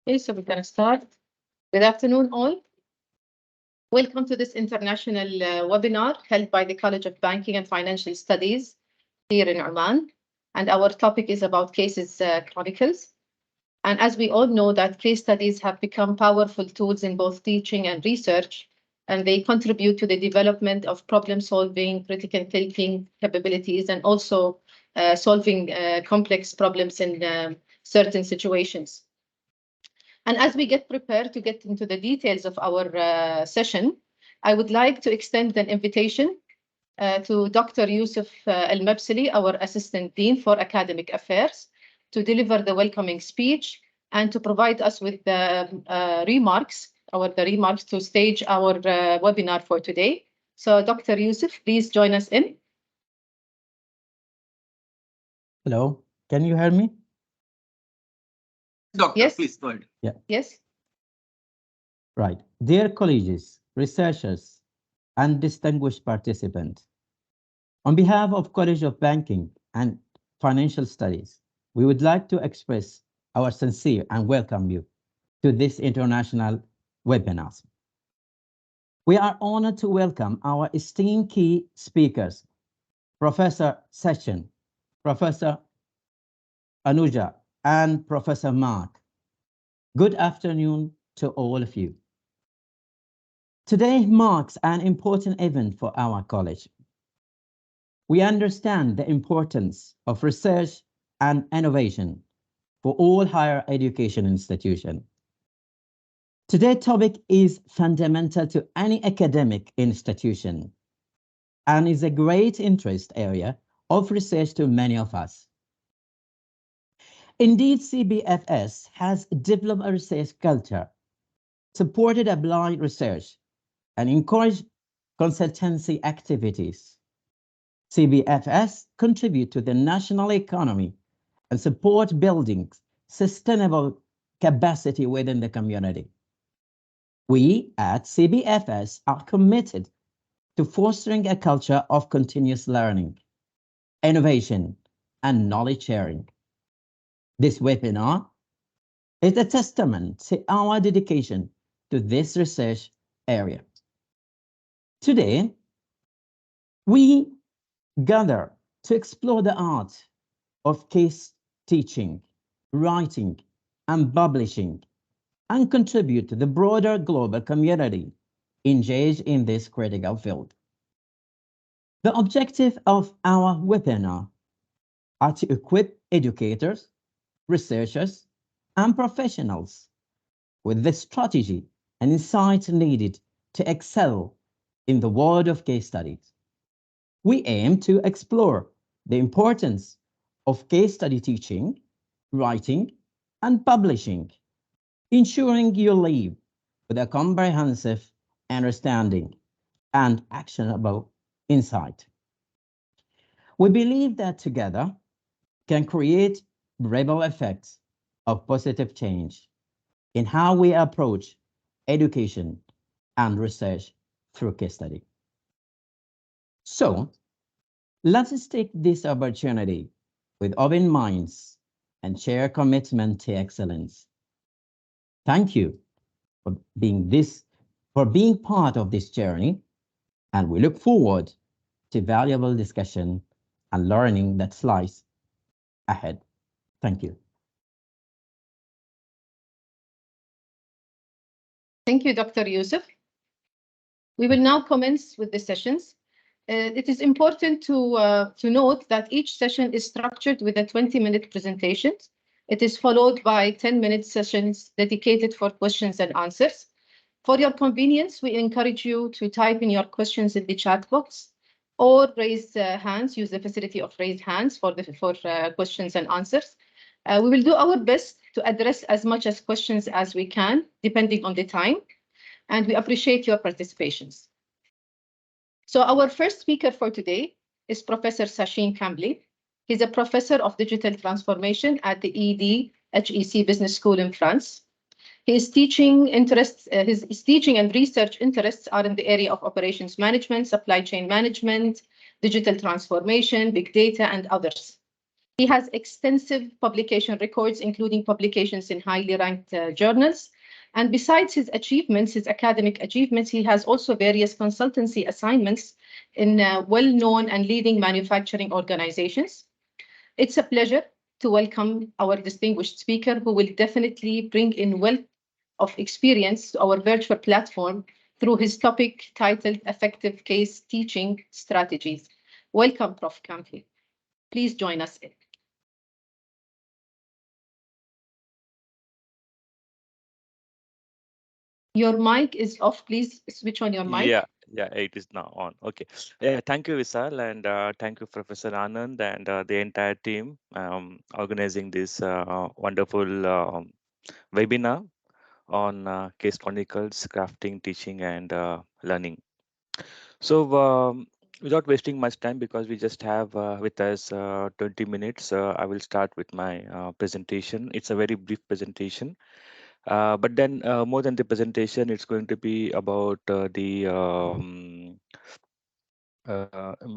Okay, so we're going to start. Good afternoon, all. Welcome to this international webinar held by the College of Banking and Financial Studies here in Oman. And our topic is about cases chronicles. And as we all know that case studies have become powerful tools in both teaching and research, and they contribute to the development of problem solving, critical thinking capabilities, and also solving complex problems in certain situations. And as we get prepared to get into the details of our session, I would like to extend an invitation to Dr. Yusuf Al-Mabsili, our Assistant Dean for Academic Affairs, to deliver the welcoming speech and to provide us with the remarks to stage our webinar for today. So Dr. Yusuf, please join us in. Hello, can you hear me? Doctor, yes. Please go ahead. Yeah. Yes. Right. Dear colleagues, researchers, and distinguished participants, on behalf of College of Banking and Financial Studies, we would like to express our sincere and welcome you to this international webinar. We are honored to welcome our esteemed key speakers, Professor Sachin, Professor Anuja, and Professor Marc. Good afternoon to all of you. Today marks an important event for our college. We understand the importance of research and innovation for all higher education institutions. Today's topic is fundamental to any academic institution and is a great interest area of research to many of us. Indeed, CBFS has developed a research culture, supported applied research, and encouraged consultancy activities. CBFS contribute to the national economy and support building sustainable capacity within the community. We at CBFS are committed to fostering a culture of continuous learning, innovation, and knowledge sharing. This webinar is a testament to our dedication to this research area. Today, we gather to explore the art of case teaching, writing, and publishing, and contribute to the broader global community engaged in this critical field. The objective of our webinar are to equip educators, researchers, and professionals with the strategy and insight needed to excel in the world of case studies. We aim to explore the importance of case study teaching, writing, and publishing, ensuring you leave with a comprehensive understanding and actionable insight. We believe that together can create ripple effects of positive change in how we approach education and research through case study. So, let us take this opportunity with open minds and share commitment to excellence. Thank you for being part of this journey, and we look forward to valuable discussion and learning that lies ahead. Thank you. Thank you, Dr. Yusuf. We will now commence with the sessions. It is important to note that each session is structured with a 20-minute presentation. It is followed by 10-minute sessions dedicated for questions and answers. For your convenience, we encourage you to type in your questions in the chat box or raise hands, use the facility of raised hands for questions and answers. We will do our best to address as much as questions as we can, depending on the time, and we appreciate your participations. So our first speaker for today is Professor Sachin Kamble. He's a professor of digital transformation at the EDHEC Business School in France. His teaching and research interests are in the area of operations management, supply chain management, digital transformation, big data, and others. He has extensive publication records, including publications in highly ranked journals. And besides his achievements, his academic achievements, he has also various consultancy assignments in well-known and leading manufacturing organizations. It's a pleasure to welcome our distinguished speaker, who will definitely bring in wealth of experience to our virtual platform through his topic titled Effective Case Teaching Strategies. Welcome, Prof. Kamble. Please join us. Your mic is off. Please switch on your mic. Yeah, it is now on. Okay. Yeah, thank you, Vishal, and thank you, Professor Anand, and the entire team organizing this wonderful webinar on case chronicles, crafting, teaching, and learning. So, without wasting much time, because we just have with us 20 minutes, I will start with my presentation. It's a very brief presentation. But then, more than the presentation, it's going to be about the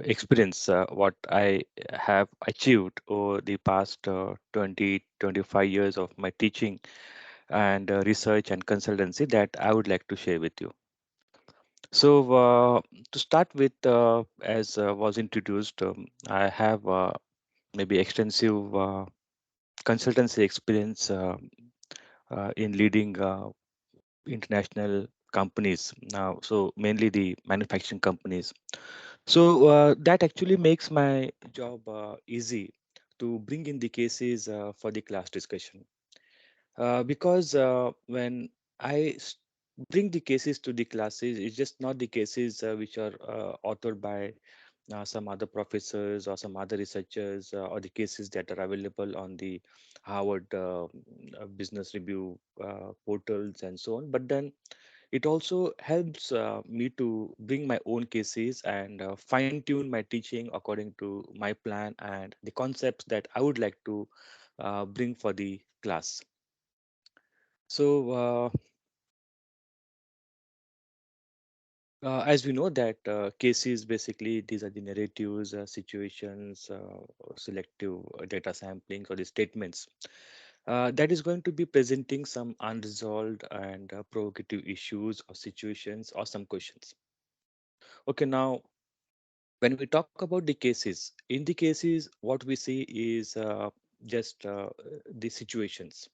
experience, what I have achieved over the past 20, 25 years of my teaching and research and consultancy that I would like to share with you. So, to start with, as was introduced, I have maybe extensive consultancy experience in leading international companies now, so mainly the manufacturing companies. So that actually makes my job easy to bring in the cases for the class discussion, because when I bring the cases to the classes, it's just not the cases which are authored by some other professors or some other researchers, or the cases that are available on the Harvard Business Review portals and so on. But then it also helps me to bring my own cases and fine tune my teaching according to my plan and the concepts that I would like to bring for the class. So, as we know that cases, basically these are the narratives, situations, selective data sampling, or the statements that is going to be presenting some unresolved and provocative issues or situations or some questions. Okay, now when we talk about the cases, in the cases, what we see is just the situations,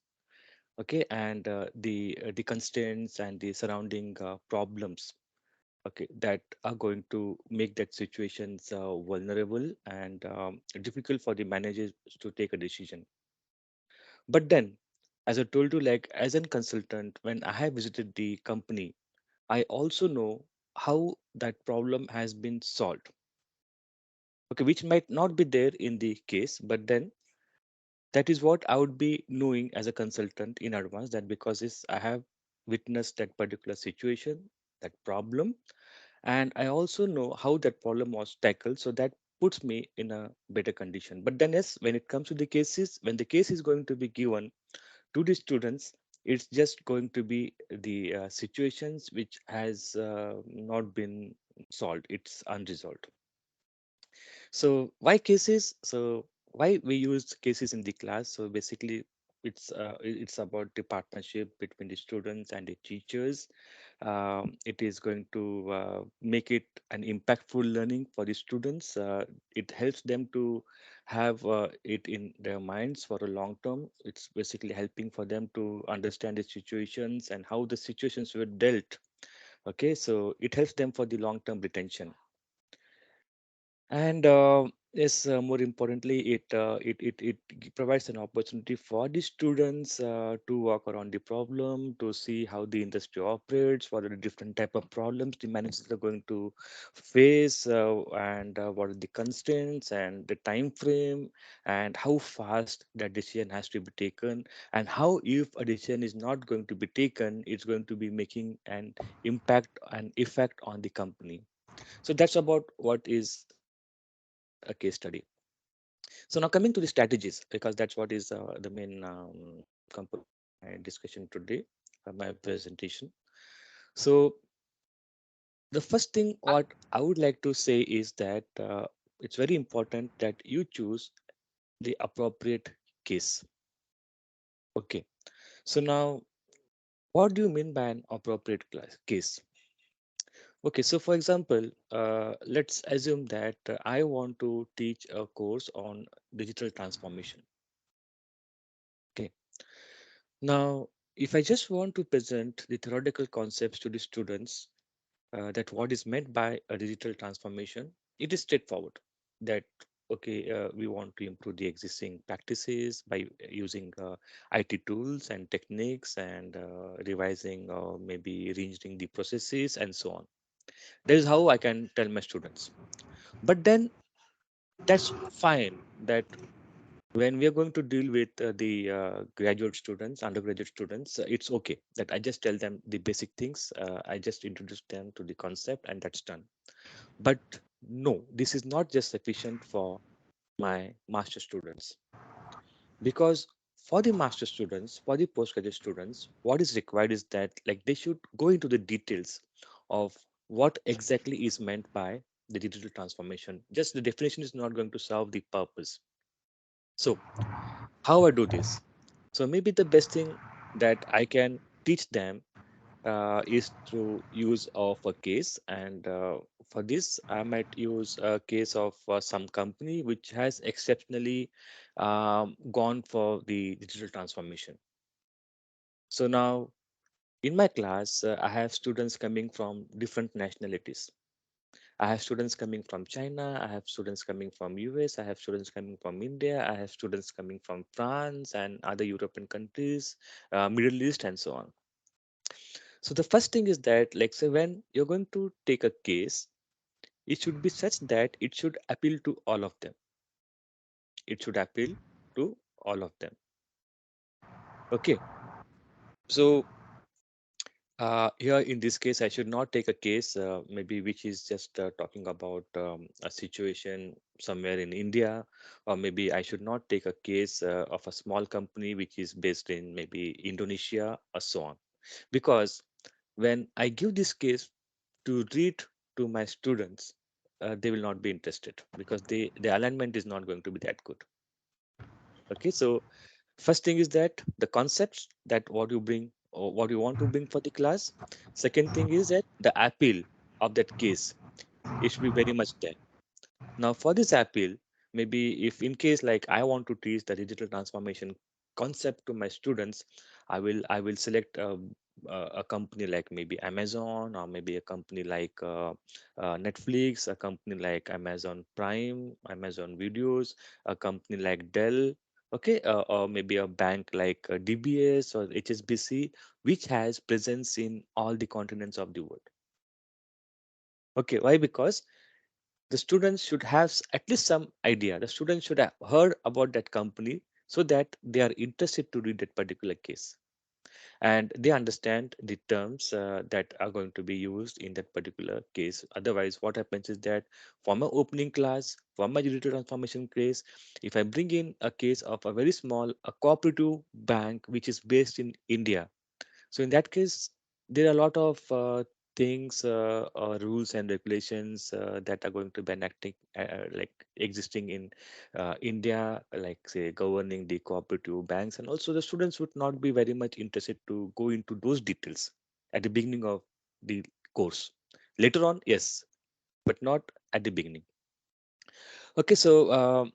okay, and the constraints and the surrounding problems, okay, that are going to make that situations vulnerable and difficult for the managers to take a decision. But then, as I told you, like as a consultant, when I have visited the company, I also know how that problem has been solved, okay, which might not be there in the case, but then that is what I would be knowing as a consultant in advance, that because I have witnessed that particular situation, that problem, and I also know how that problem was tackled, so that puts me in a better condition. But then yes, when it comes to the cases, when the case is going to be given to the students, it's just going to be the situations which has not been solved, it's unresolved. So why cases? So why we use cases in the class? So basically, it's about the partnership between the students and the teachers. It is going to make it an impactful learning for the students. It helps them to have it in their minds for a long term. It's basically helping for them to understand the situations and how the situations were dealt. Okay, so it helps them for the long term retention. And yes, more importantly, it provides an opportunity for the students to walk around the problem, to see how the industry operates, what are the different type of problems the managers are going to face, and what are the constraints and the time frame, and how fast that decision has to be taken, and how if a decision is not going to be taken, it's going to be making an impact and effect on the company. So that's about what is a case study. So now coming to the strategies, because that's what is the main component of my discussion today, my presentation. So the first thing what I would like to say is that it's very important that you choose the appropriate case. Okay, so now what do you mean by an appropriate case? Okay, so for example, let's assume that I want to teach a course on digital transformation. Okay, now if I just want to present the theoretical concepts to the students, that what is meant by a digital transformation, it is straightforward. That okay, we want to improve the existing practices by using IT tools and techniques and revising or maybe reengineering the processes and so on. That is how I can tell my students. But then that's fine. That when we are going to deal with the graduate students, undergraduate students, it's okay that I just tell them the basic things. I just introduce them to the concept and that's done. But no, this is not just sufficient for my master students, because for the master students, for the postgraduate students, what is required is that like they should go into the details of what exactly is meant by the digital transformation. Just the definition is not going to serve the purpose. So how I do this? So maybe the best thing that I can teach them is through use of a case, and for this I might use a case of some company which has exceptionally gone for the digital transformation. So now in my class, I have students coming from different nationalities. I have students coming from China, I have students coming from US, I have students coming from India, I have students coming from France and other European countries, Middle East, and so on. So the first thing is that, like, say, when you're going to take a case, it should be such that it should appeal to all of them. It should appeal to all of them. Okay. So here in this case, I should not take a case maybe which is just talking about a situation somewhere in India, or maybe I should not take a case of a small company which is based in maybe Indonesia or so on. Because when I give this case to read to my students, they will not be interested because the alignment is not going to be that good. Okay, so first thing is that the concepts that what you bring or what you want to bring for the class. Second thing is that the appeal of that case, it should be very much there. Now for this appeal, maybe if in case like I want to teach the digital transformation concept to my students, I will select a company like maybe Amazon, or maybe a company like Netflix, a company like Amazon Prime, Amazon Videos, a company like Dell, okay, or maybe a bank like DBS or HSBC, which has presence in all the continents of the world. Okay, why? Because the students should have at least some idea. The students should have heard about that company so that they are interested to read that particular case and they understand the terms that are going to be used in that particular case. Otherwise, what happens is that for my opening class, for my digital transformation case, if I bring in a case of a very small, a cooperative bank which is based in India, so in that case, there are a lot of things or rules and regulations that are going to be enacting, like existing in India, like say governing the cooperative banks, and also the students would not be very much interested to go into those details at the beginning of the course. Later on, yes, but not at the beginning. Okay, so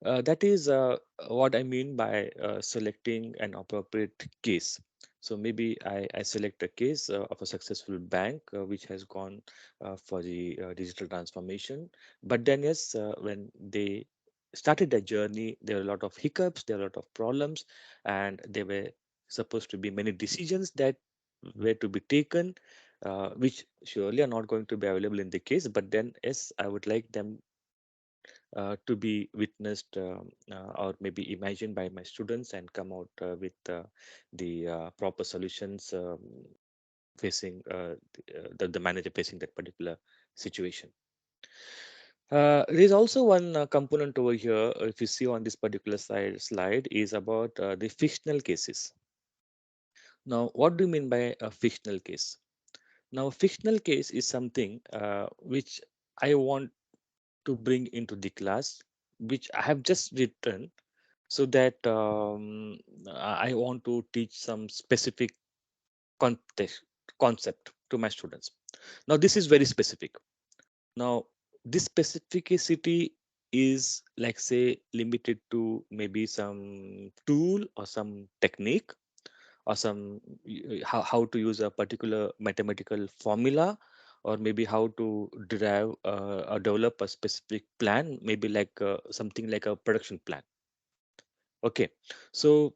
that is what I mean by selecting an appropriate case. So maybe I select a case of a successful bank which has gone for the digital transformation. But then, yes, when they started their journey, there were a lot of hiccups, there were a lot of problems, and there were supposed to be many decisions that were to be taken, which surely are not going to be available in the case. But then, yes, I would like them to be witnessed or maybe imagined by my students and come out with the proper solutions facing the manager facing that particular situation. There is also one component over here, if you see on this particular slide, is about the fictional cases. Now, what do you mean by a fictional case? Now, a fictional case is something which I want to bring into the class, which I have just written, so that I want to teach some specific context concept to my students. Now this is very specific. Now this specificity is like say limited to maybe some tool or some technique or some how to use a particular mathematical formula, or maybe how to derive or develop a specific plan, maybe like something like a production plan. Okay, so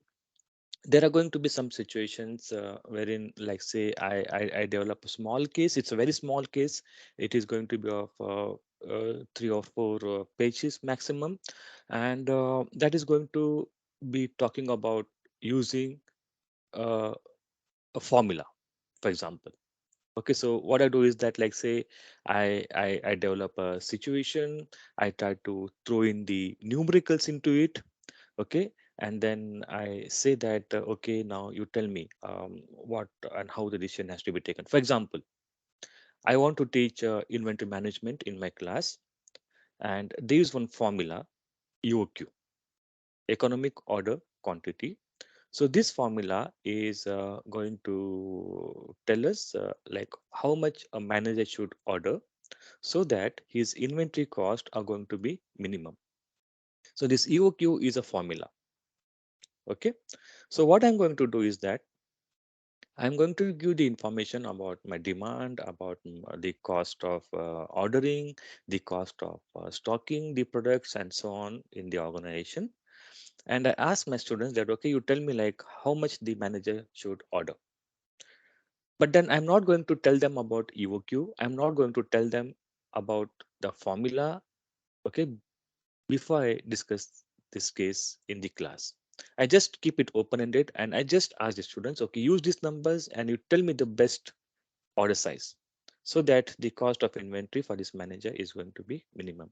there are going to be some situations wherein like say I develop a small case. It's a very small case. It is going to be of 3 or 4 pages maximum, and that is going to be talking about using uh, a formula, for example. Okay, so what I do is that like say I develop a situation. I try to throw in the numericals into it. Okay, and then I say that okay, now you tell me what and how the decision has to be taken. For example, I want to teach inventory management in my class, and there is one formula, EOQ, economic order quantity. So this formula is going to tell us like how much a manager should order so that his inventory cost are going to be minimum. So this EOQ is a formula. Okay, so what I'm going to do is that I'm going to give the information about my demand, about the cost of ordering, the cost of stocking the products, and so on in the organization. And I ask my students that, okay, you tell me like how much the manager should order. But then I'm not going to tell them about EOQ. I'm not going to tell them about the formula. Okay, before I discuss this case in the class. I just keep it open-ended and I just ask the students, okay, use these numbers and you tell me the best order size so that the cost of inventory for this manager is going to be minimum.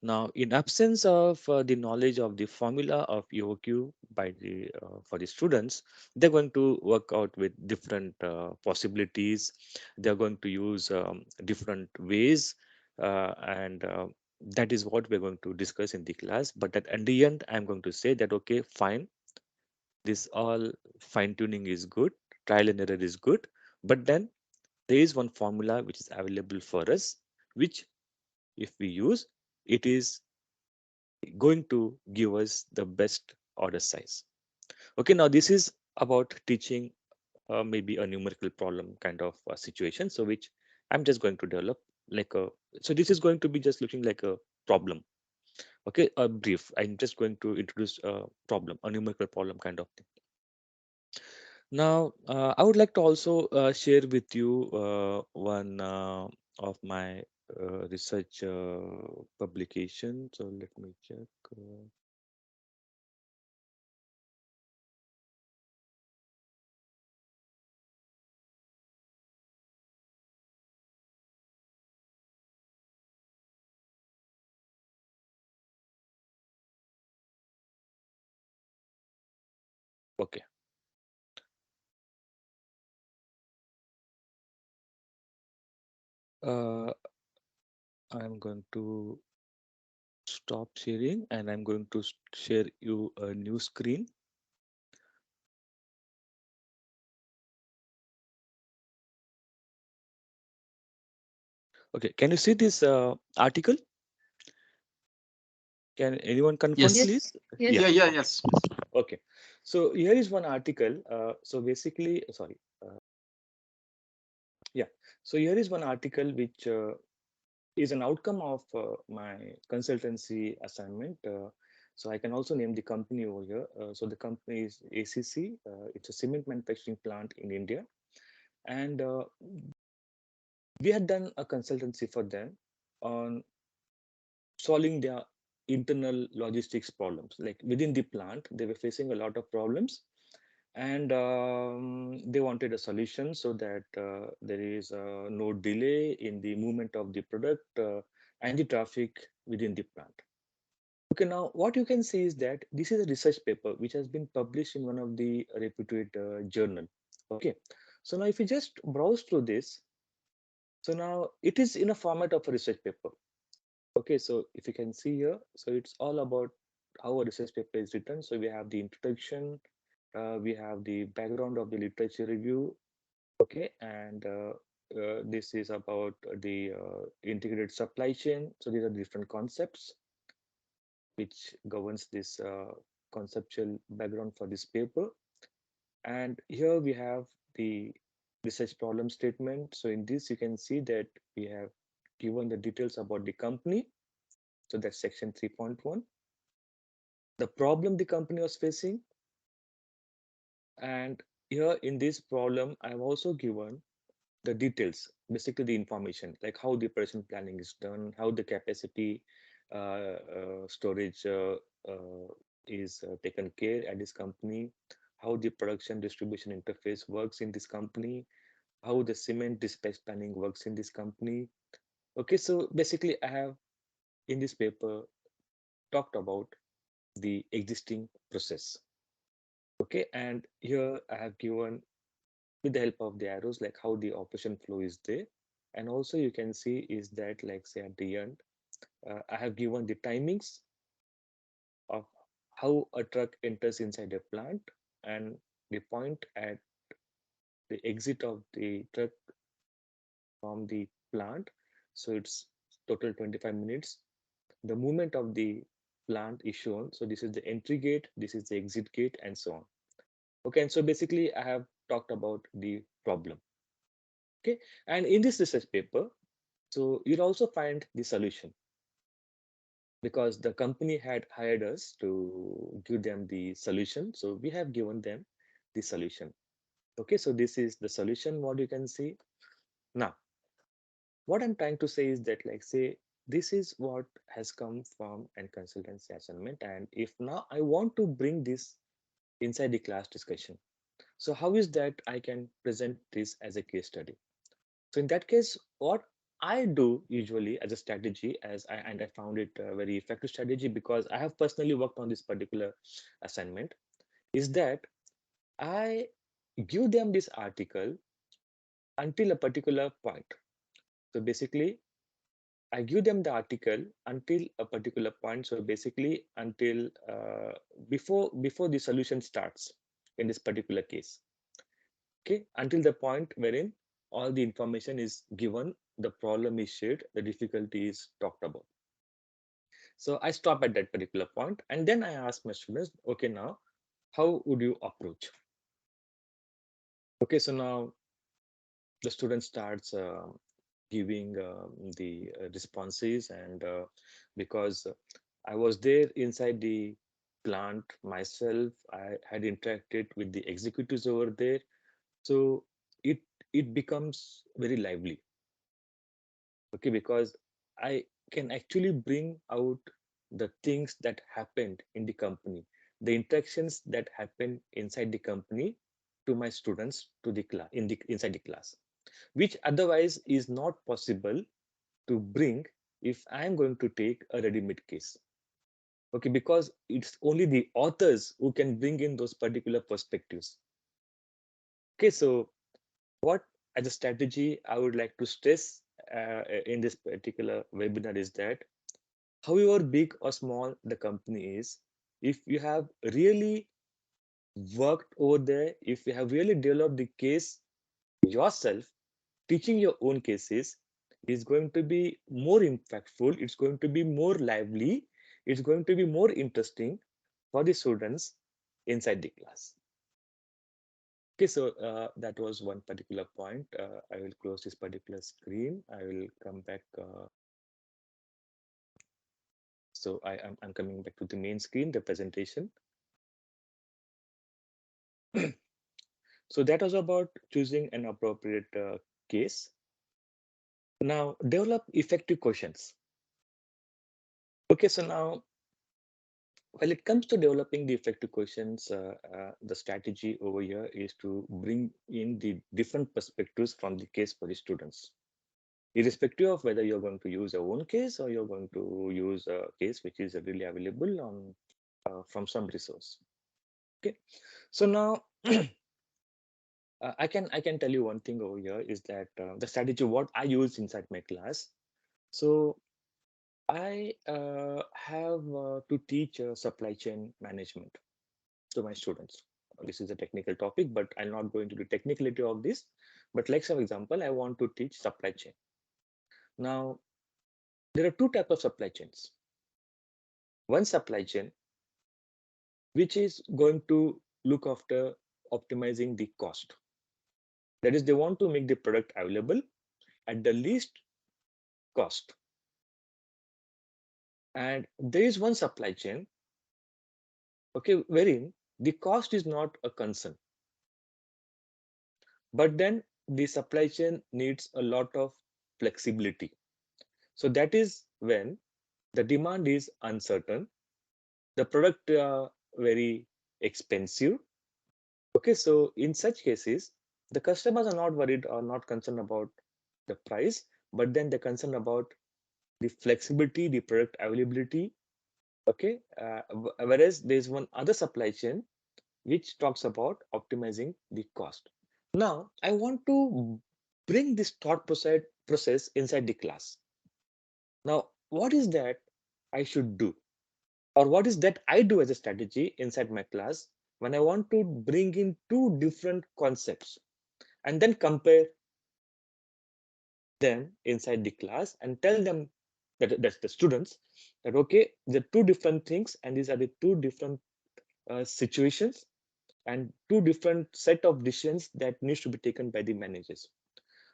Now, in absence of the knowledge of the formula of EOQ by the for the students, they're going to work out with different possibilities. They're going to use different ways, and that is what we're going to discuss in the class. But at the end, I'm going to say that okay, fine, this all fine tuning is good, trial and error is good, but then there is one formula which is available for us, which if we use, it is going to give us the best order size. Okay, now this is about teaching maybe a numerical problem kind of situation. So which I'm just going to develop like a, so this is going to be just looking like a problem. Okay, a brief. I'm just going to introduce a problem, a numerical problem kind of thing. Now, I would like to also share with you one of my research publication. So let me check. Okay. Uh, I'm going to stop sharing and I'm going to share you a new screen. Okay, can you see this article? Can anyone confirm, Yes. please? Yes, Yeah. Yeah, yes. yeah, yes. Okay. So here is one article. So basically, sorry. Yeah. So here is one article which is an outcome of my consultancy assignment. So I can also name the company over here. So the company is ACC. It's a cement manufacturing plant in India, and we had done a consultancy for them on solving their internal logistics problems. Like within the plant, they were facing a lot of problems, and they wanted a solution so that there is no delay in the movement of the product and the traffic within the plant. Okay, now what you can see is that this is a research paper which has been published in one of the reputed journal. Okay, so now if you just browse through this, so now it is in a format of a research paper. Okay, so if you can see here, so it's all about how a research paper is written. So we have the introduction, we have the background of the literature review, okay, and this is about the integrated supply chain. So these are different concepts which governs this conceptual background for this paper. And here we have the research problem statement. So in this, you can see that we have given the details about the company. So that's section 3.1. The problem the company was facing. And here in this problem, I've also given the details, basically the information, like how the operation planning is done, how the capacity storage is taken care at this company, how the production distribution interface works in this company, how the cement dispatch planning works in this company. Okay, so basically I have in this paper talked about the existing process. Okay, and here I have given with the help of the arrows like how the operation flow is there. And also you can see is that like say at the end, I have given the timings of how a truck enters inside a plant and the point at the exit of the truck from the plant. So it's total 25 minutes. The movement of the plant is shown. So this is the entry gate, this is the exit gate, and so on. Okay, and so basically I have talked about the problem. Okay, and in this research paper, so you'll also find the solution because the company had hired us to give them the solution. So we have given them the solution. Okay, so this is the solution, what you can see. Now, what I'm trying to say is that like say, this is what has come from an consultancy assignment. And if now I want to bring this inside the class discussion, so how is that I can present this as a case study? So in that case, what I do usually as a strategy, and I found it a very effective strategy because I have personally worked on this particular assignment, is that I give them this article until a particular point. So basically, I give them the article until a particular point. So basically, until before the solution starts in this particular case. Okay, until the point wherein all the information is given, the problem is shared, the difficulty is talked about. So I stop at that particular point and then I ask my students, okay, now how would you approach? Okay, so now the student starts giving the responses, and because I was there inside the plant myself, I had interacted with the executives over there, so it it becomes very lively. Okay, because I can actually bring out the things that happened in the company, the interactions that happen inside the company to my students to the class inside the class, which otherwise is not possible to bring if I am going to take a ready-made case. Okay, because it's only the authors who can bring in those particular perspectives. Okay, so what as a strategy I would like to stress in this particular webinar is that however big or small the company is, if you have really worked over there, if you have really developed the case yourself, teaching your own cases is going to be more impactful, it's going to be more lively, it's going to be more interesting for the students inside the class. Okay, so that was one particular point. I will close this particular screen. I will come back. So I'm coming back to the main screen, the presentation. So that was about choosing an appropriate case. Now develop effective questions. Okay, so now when it comes to developing the effective questions, the strategy over here is to bring in the different perspectives from the case for the students, irrespective of whether you're going to use your own case or you're going to use a case which is readily available on from some resource. Okay, so now I can tell you one thing over here is that the strategy what I use inside my class. So I have to teach supply chain management to my students. This is a technical topic, but I'll not go into the technicality of this. But like for example, I want to teach supply chain. Now, there are two types of supply chains. One supply chain, which is going to look after optimizing the cost. That is, they want to make the product available at the least cost. And there is one supply chain, okay, wherein the cost is not a concern. But then the supply chain needs a lot of flexibility. So that is when the demand is uncertain, the product very expensive. Okay, so in such cases, the customers are not worried or not concerned about the price, but then they're concerned about the flexibility, the product availability. Okay, whereas there's one other supply chain which talks about optimizing the cost. Now, I want to bring this thought process inside the class. Now, what is that I should do? Or what is that I do as a strategy inside my class when I want to bring in two different concepts and then compare them inside the class and tell them that's the students that okay, the two different things and these are the two different situations and two different set of decisions that needs to be taken by the managers.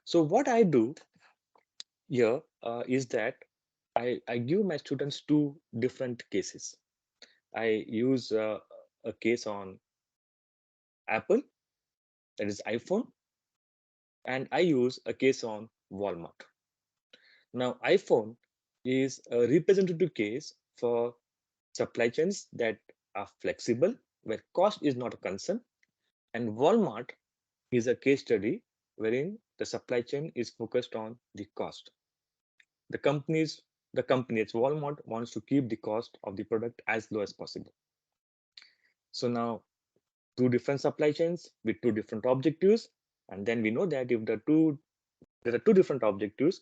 So what I do here is that I give my students two different cases. I use a case on Apple, that is iPhone, and I use a case on Walmart. Now, iPhone is a representative case for supply chains that are flexible, where cost is not a concern, and Walmart is a case study wherein the supply chain is focused on the cost. The companies, the company, it's Walmart, wants to keep the cost of the product as low as possible. So now two different supply chains with two different objectives, and then we know that if there are two different objectives,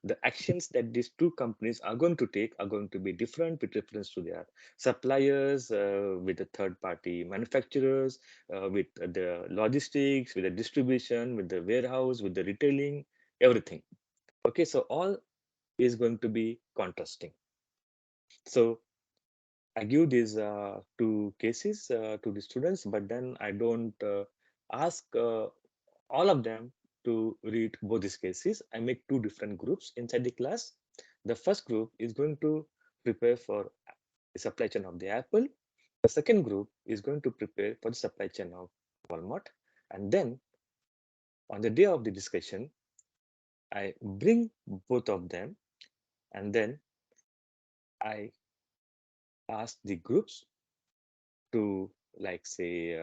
the actions that these two companies are going to take are going to be different with reference to their suppliers, with the third party manufacturers, with the logistics, with the distribution, with the warehouse, with the retailing, everything. Okay, so all is going to be contrasting. So I give these two cases to the students, but then I don't ask all of them to read both these cases. I make two different groups inside the class. The first group is going to prepare for the supply chain of the Apple. The second group is going to prepare for the supply chain of Walmart. And then on the day of the discussion, I bring both of them and then I ask the groups to like say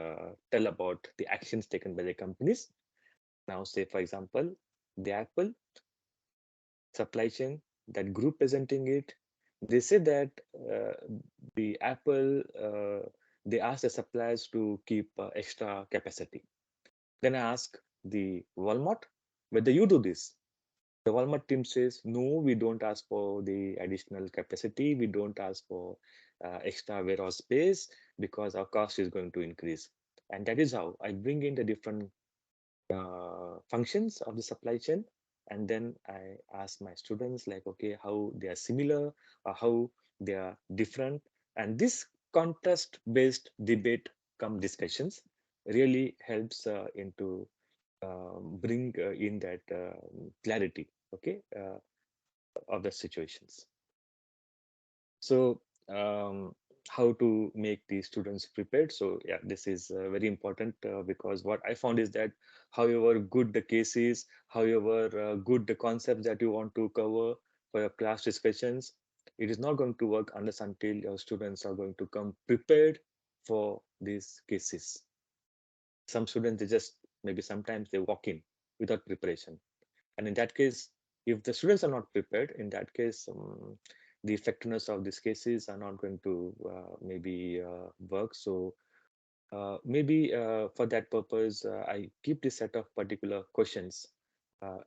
tell about the actions taken by the companies. Now say for example, the Apple supply chain, that group presenting it, they say that uh, the Apple they ask the suppliers to keep extra capacity. Then I ask the Walmart whether you do this. The Walmart team says no, we don't ask for the additional capacity, we don't ask for extra warehouse space because our cost is going to increase. And that is how I bring in the different functions of the supply chain, and then I ask my students like okay, how they are similar or how they are different. And this contrast based debate come discussions really helps into bring in that clarity, okay, of the situations. So how to make the students prepared? So yeah, this is very important because what I found is that however good the case is, however good the concepts that you want to cover for your class discussions, it is not going to work unless until your students are going to come prepared for these cases. Some students, they just maybe sometimes they walk in without preparation, and in that case, if the students are not prepared, in that case the effectiveness of these cases are not going to maybe work. So maybe for that purpose I keep this set of particular questions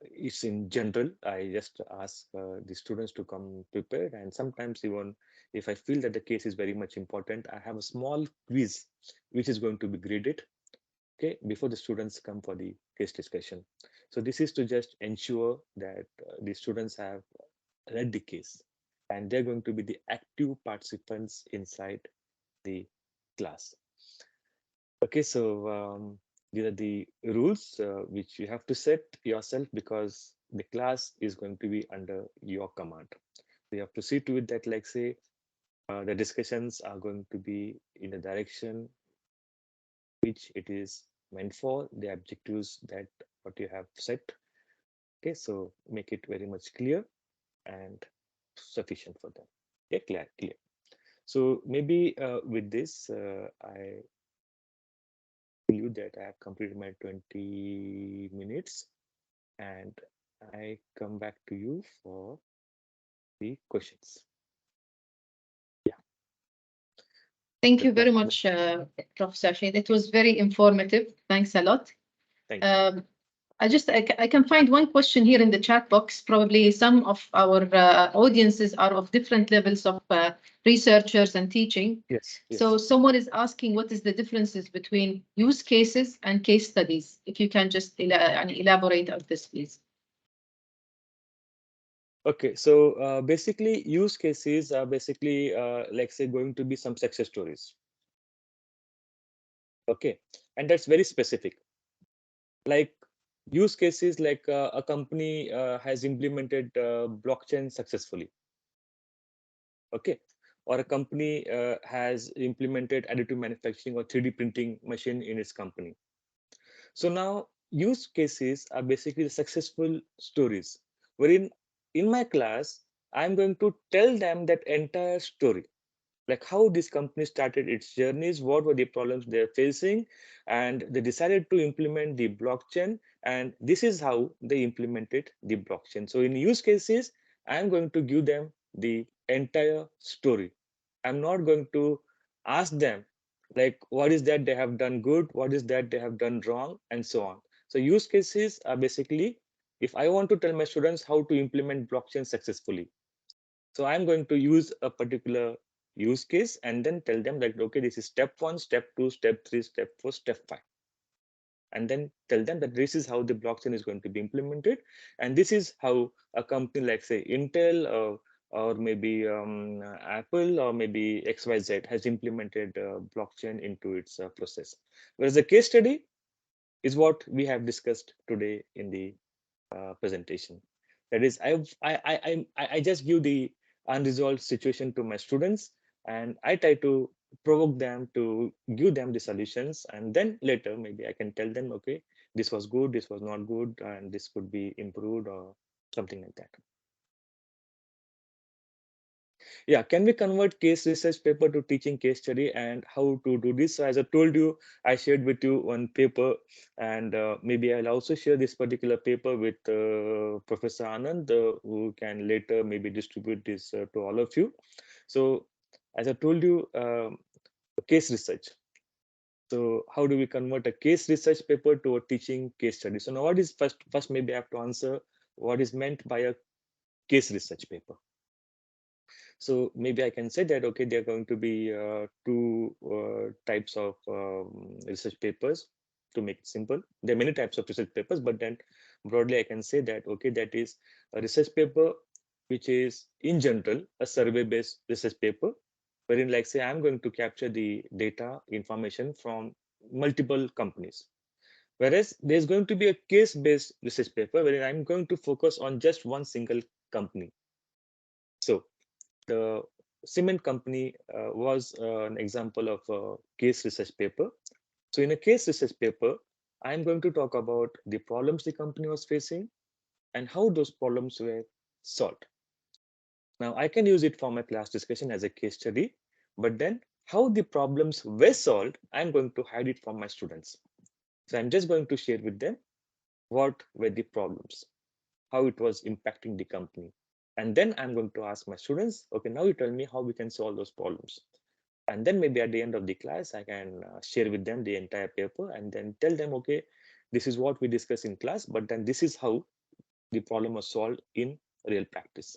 It's in general. I just ask the students to come prepared, and sometimes even if I feel that the case is very much important, I have a small quiz which is going to be graded, okay, before the students come for the case discussion. So this is to just ensure that the students have read the case and they're going to be the active participants inside the class. Okay, so these are the rules which you have to set yourself, because the class is going to be under your command. So you have to see to it that, like, say, the discussions are going to be in a direction which it is meant for, the objectives that what you have set. Okay, so make it very much clear and sufficient for them. Okay, clear. So maybe with this, I tell you that I have completed my 20 minutes, and I come back to you for the questions. Yeah. Thank The you very floor. much, Prof. Sachin. It was very informative. Thanks a lot. Thank you. I can find one question here in the chat box. Probably some of our audiences are of different levels of researchers and teaching. Yes. So someone is asking what is the differences between use cases and case studies? If you can just elaborate on this, please. Okay, so basically use cases are basically like, say, going to be some success stories. Okay, and that's very specific. Like use cases, like a company has implemented blockchain successfully. Okay, or a company has implemented additive manufacturing or 3D printing machine in its company. So now use cases are basically the successful stories, wherein in my class I'm going to tell them that entire story, like how this company started its journeys, what were the problems they're facing, and they decided to implement the blockchain, and this is how they implemented the blockchain. So in use cases, I'm going to give them the entire story. I'm not going to ask them like what is that they have done good, what is that they have done wrong, and so on. So use cases are basically, if I want to tell my students how to implement blockchain successfully, so I'm going to use a particular use case and then tell them that, okay, this is step 1, step 2, step 3, step 4, step 5. And then tell them that this is how the blockchain is going to be implemented. And this is how a company like, say, Intel or maybe Apple or maybe XYZ has implemented blockchain into its process. Whereas the case study is what we have discussed today in the presentation. That is, I just give the unresolved situation to my students, and I try to provoke them to give them the solutions, and then later maybe I can tell them, okay, this was good, this was not good, and this could be improved or something like that. Yeah, can we convert case research paper to teaching case study, and how to do this? So as I told you, I shared with you one paper, and maybe I'll also share this particular paper with Professor Anand, who can later maybe distribute this to all of you. So as I told you, case research. So how do we convert a case research paper to a teaching case study? So now what is first maybe I have to answer what is meant by a case research paper. So maybe I can say that, okay, there are going to be two types of research papers, to make it simple. There are many types of research papers, but then broadly I can say that, okay, that is a research paper which is in general a survey-based research paper, wherein, like, say, I'm going to capture the data information from multiple companies. Whereas there's going to be a case-based research paper wherein I'm going to focus on just one single company. So the cement company was an example of a case research paper. So in a case research paper, I'm going to talk about the problems the company was facing and how those problems were solved. Now I can use it for my class discussion as a case study, but then how the problems were solved, I'm going to hide it from my students. So I'm just going to share with them what were the problems, how it was impacting the company. And then I'm going to ask my students, okay, now you tell me how we can solve those problems. And then maybe at the end of the class, I can share with them the entire paper and then tell them, okay, this is what we discussed in class, but then this is how the problem was solved in real practice.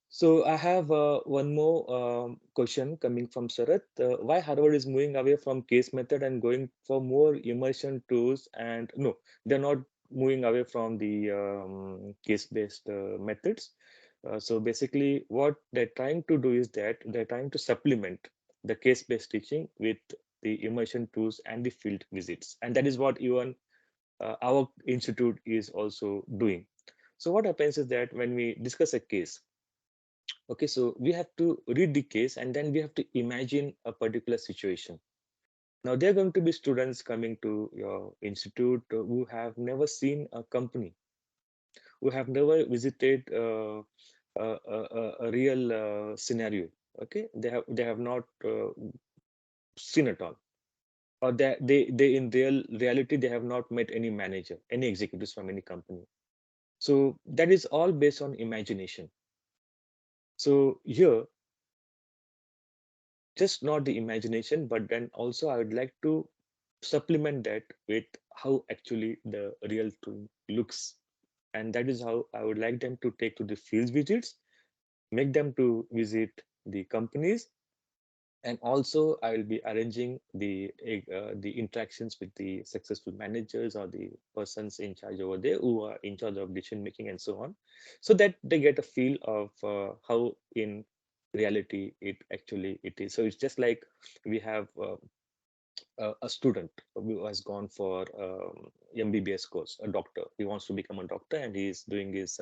So I have one more question coming from Sarath. Why Harvard is moving away from case method and going for more immersion tools? And no, they're not moving away from the case-based methods. So basically, what they're trying to do is that they're trying to supplement the case-based teaching with the immersion tools and the field visits, and that is what even our institute is also doing. So what happens is that when we discuss a case, okay, so we have to read the case and then we have to imagine a particular situation. Now, there are going to be students coming to your institute who have never seen a company, who have never visited a real scenario. Okay, they have not seen at all, or they in reality they have not met any manager, any executives from any company. So that is all based on imagination. So here, just not the imagination, but then also I would like to supplement that with how actually the real thing looks. And that is how I would like them to take to the field visits, make them to visit the companies, and also I will be arranging the interactions with the successful managers or the persons in charge over there who are in charge of decision making and so on, so that they get a feel of how in reality it is. So it's just like we have a student who has gone for MBBS course, a doctor. He wants to become a doctor and he is doing his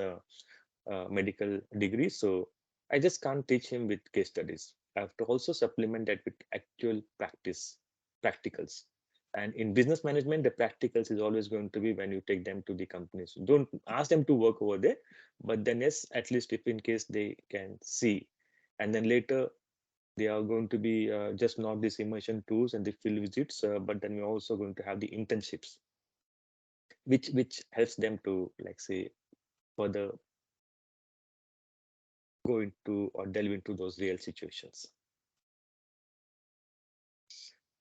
medical degree. So I just can't teach him with case studies. I have to also supplement that with actual practicals. And in business management, the practicals is always going to be when you take them to the companies. Don't ask them to work over there, but then yes, at least if in case they can see. And then later they are going to be just not these immersion tours and the field visits, but then we're also going to have the internships, which helps them to, like say, further go into or delve into those real situations.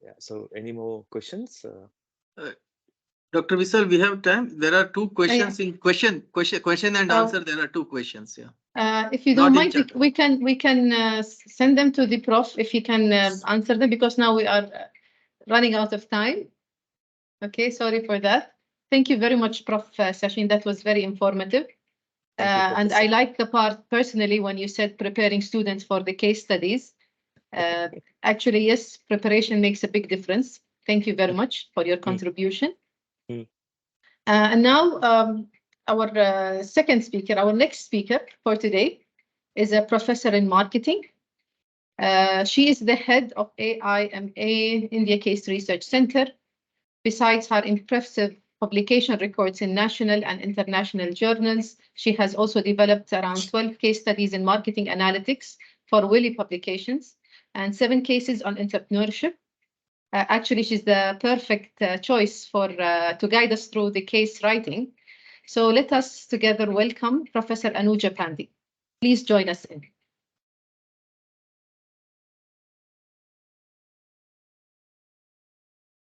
Yeah. So any more questions? Dr. Vishal, we have time. There are two questions in question and answer. There are two questions. Yeah. If you don't mind, we can send them to the prof if he can answer them, because now we are running out of time. Okay, sorry for that. Thank you very much, Prof. Sachin. That was very informative. And I like the part personally when you said preparing students for the case studies. Actually, yes, preparation makes a big difference. Thank you very much for your contribution. And now our second speaker, our next speaker for today is a professor in marketing. She is the head of AIMA India Case Research Center. Besides her impressive publication records in national and international journals, she has also developed around 12 case studies in marketing analytics for Wiley publications and 7 cases on entrepreneurship. Actually, she's the perfect choice for to guide us through the case writing. So let us together welcome Professor Anuja Pandey. Please join us in.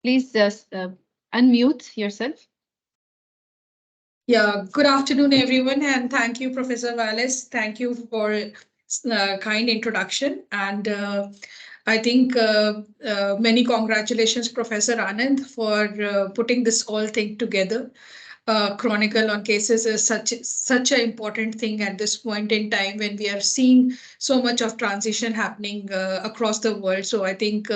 Please unmute yourself. Yeah, good afternoon, everyone, and thank you, Professor Wallace. Thank you for kind introduction. And I think many congratulations, Professor Anand, for putting this whole thing together. Chronicle on cases is such an important thing at this point in time when we are seeing so much of transition happening across the world. So I think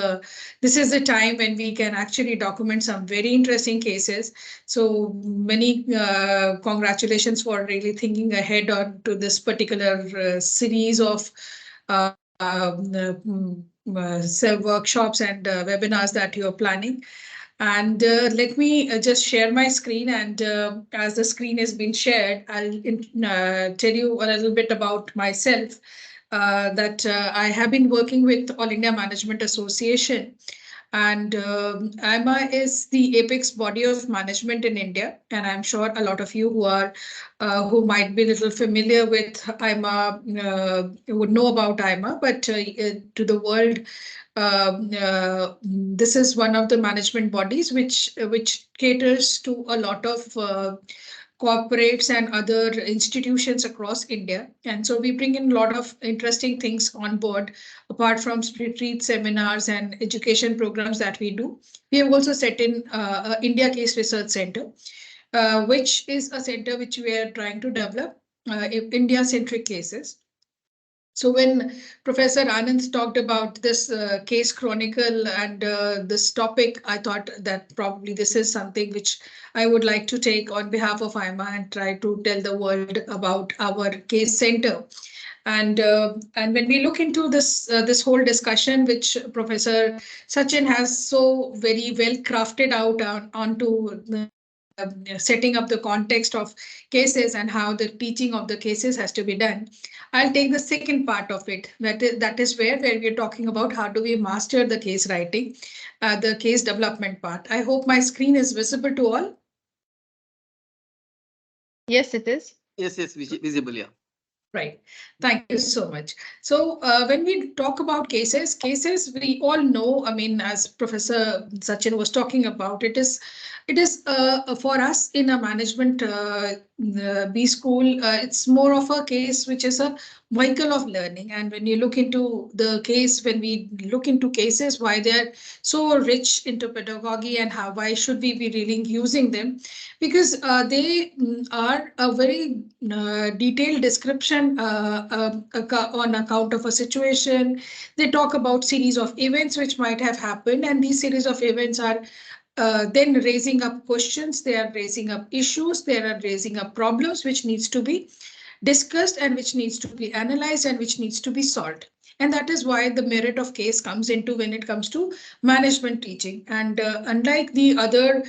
this is the time when we can actually document some very interesting cases. So many congratulations for really thinking ahead on to this particular series of workshops and webinars that you're planning. And let me just share my screen. And as the screen has been shared, I'll tell you a little bit about myself. That I have been working with All India Management Association. And IMA is the apex body of management in India. And I'm sure a lot of you who might be a little familiar with IMA would know about IMA. But to the world, this is one of the management bodies which caters to a lot of corporates and other institutions across India. And so we bring in a lot of interesting things on board, apart from retreat seminars and education programs that we do. We have also set in India Case Research Center, which is a center which we are trying to develop India-centric cases. So when Professor Anand talked about this case chronicle and this topic, I thought that probably this is something which I would like to take on behalf of IMA and try to tell the world about our case center. And when we look into this whole discussion, which Professor Sachin has so very well crafted out onto the setting up the context of cases and how the teaching of the cases has to be done, I'll take the second part of it. That is where we're talking about how do we master the case writing, the case development part. I hope my screen is visible to all. Yes, it is. Yes, visible, yeah. Right. Thank you so much. So when we talk about cases, we all know, I mean, as Professor Sachin was talking about, it is for us in a management B school, it's more of a case which is a vehicle of learning. And when you look into the case, when we look into cases, why they're so rich into pedagogy and why should we be really using them? Because they are a very detailed description on account of a situation. They talk about series of events which might have happened, and these series of events are then raising up questions, they are raising up issues, they are raising up problems which needs to be discussed and which needs to be analyzed and which needs to be solved. And that is why the merit of case comes into when it comes to management teaching. And unlike the other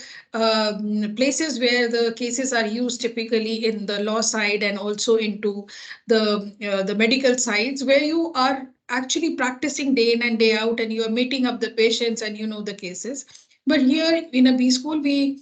places where the cases are used typically in the law side and also into the medical sides, where you are actually practicing day in and day out and you are meeting up the patients and you know the cases. But here in a B school, we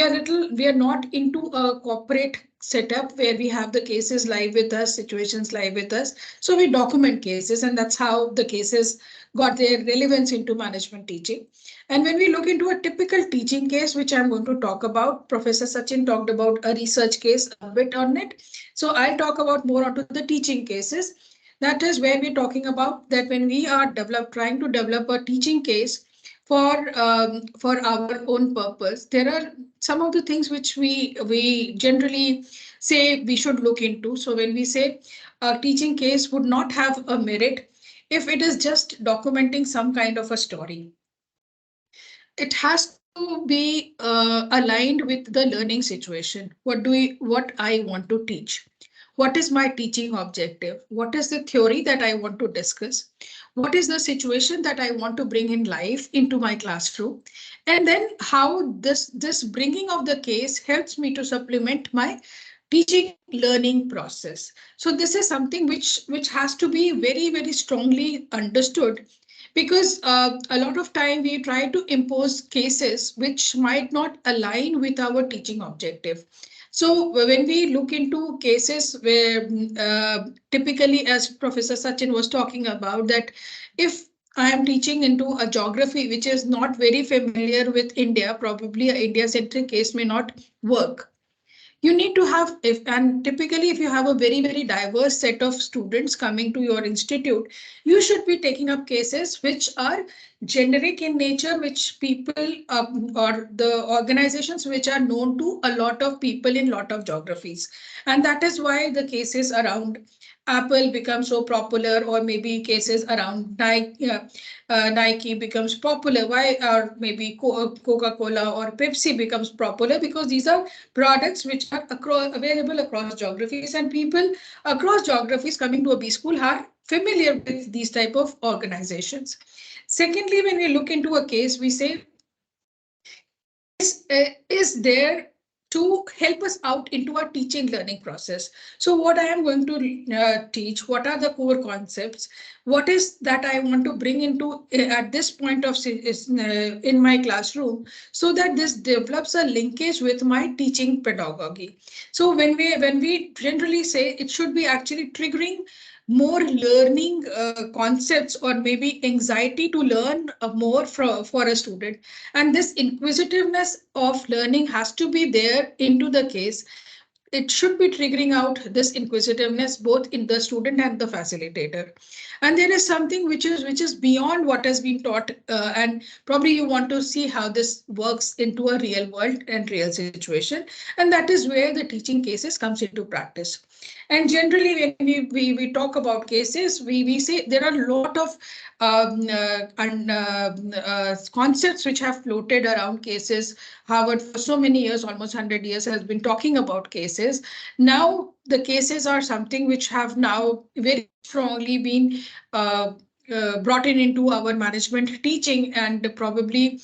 are not into a corporate setup where we have the cases live with us, situations live with us. So we document cases, and that's how the cases got their relevance into management teaching. And when we look into a typical teaching case, which I'm going to talk about, Professor Sachin talked about a research case a bit on it. So I'll talk about more onto the teaching cases. That is where we're talking about that when we are trying to develop a teaching case for our own purpose, there are some of the things which we generally say we should look into. So when we say a teaching case would not have a merit if it is just documenting some kind of a story. It has to be aligned with the learning situation. What I want to teach? What is my teaching objective? What is the theory that I want to discuss? What is the situation that I want to bring in life into my classroom? And then how this bringing of the case helps me to supplement my teaching learning process. So this is something which has to be very, very strongly understood, because a lot of time we try to impose cases which might not align with our teaching objective. So when we look into cases where typically, as Professor Sachin was talking about, that if I am teaching into a geography which is not very familiar with India, probably an India-centric case may not work. You need to have, and typically if you have a very, very diverse set of students coming to your institute, you should be taking up cases which are generic in nature, which people or the organizations which are known to a lot of people in lot of geographies. And that is why the cases around Apple become so popular, or maybe cases around Nike becomes popular. Why? Or maybe Coca-Cola or Pepsi becomes popular, because these are products which are available across geographies, and people across geographies coming to a B school are familiar with these type of organizations. Secondly, when we look into a case, we say, is there to help us out into our teaching learning process. So what I am going to teach, what are the core concepts, what is that I want to bring into at this point of in my classroom, so that this develops a linkage with my teaching pedagogy. So when we generally say it should be actually triggering more learning concepts, or maybe anxiety to learn more for a student. And this inquisitiveness of learning has to be there into the case. it should be triggering out this inquisitiveness both in the student and the facilitator. And there is something which is beyond what has been taught, and probably you want to see how this works into a real world and real situation, and that is where the teaching cases comes into practice. And generally, when we talk about cases, we say there are a lot of concepts which have floated around cases. Harvard for so many years, almost 100 years, has been talking about cases. Now the cases are something which have now very strongly been brought in into our management teaching, and probably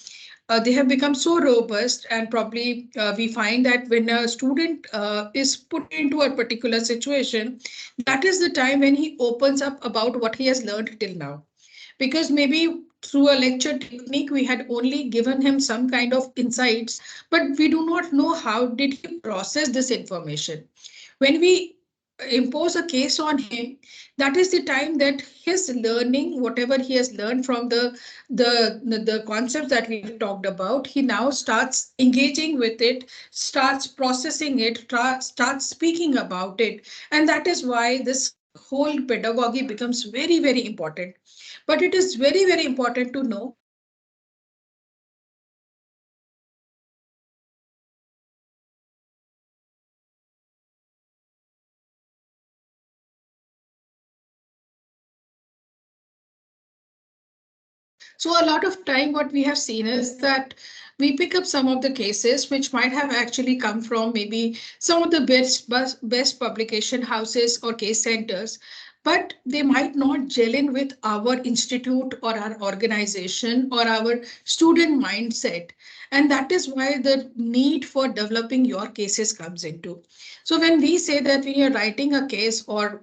they have become so robust, and probably we find that when a student is put into a particular situation, that is the time when he opens up about what he has learned till now. Because maybe through a lecture technique, we had only given him some kind of insights, but we do not know how did he process this information. When we impose a case on him, that is the time that his learning, whatever he has learned from the concepts that we have talked about, he now starts engaging with it, starts processing it, starts speaking about it. And that is why this whole pedagogy becomes very, very important. But it is very, very important to know. So a lot of time what we have seen is that we pick up some of the cases which might have actually come from maybe some of the best publication houses or case centers, but they might not gel in with our institute or our organization or our student mindset. And that is why the need for developing your cases comes into. So when we say that when you're writing a case, or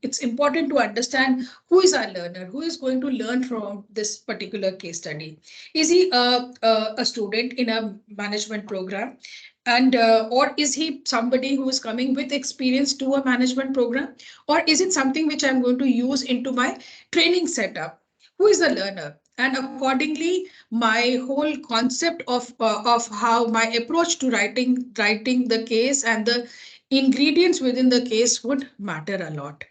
it's important to understand who is our learner, who is going to learn from this particular case study. Is he a student in a management program? And or is he somebody who is coming with experience to a management program? Or is it something which I'm going to use into my training setup? Who is the learner? And accordingly, my whole concept of how my approach to writing the case and the ingredients within the case would matter a lot.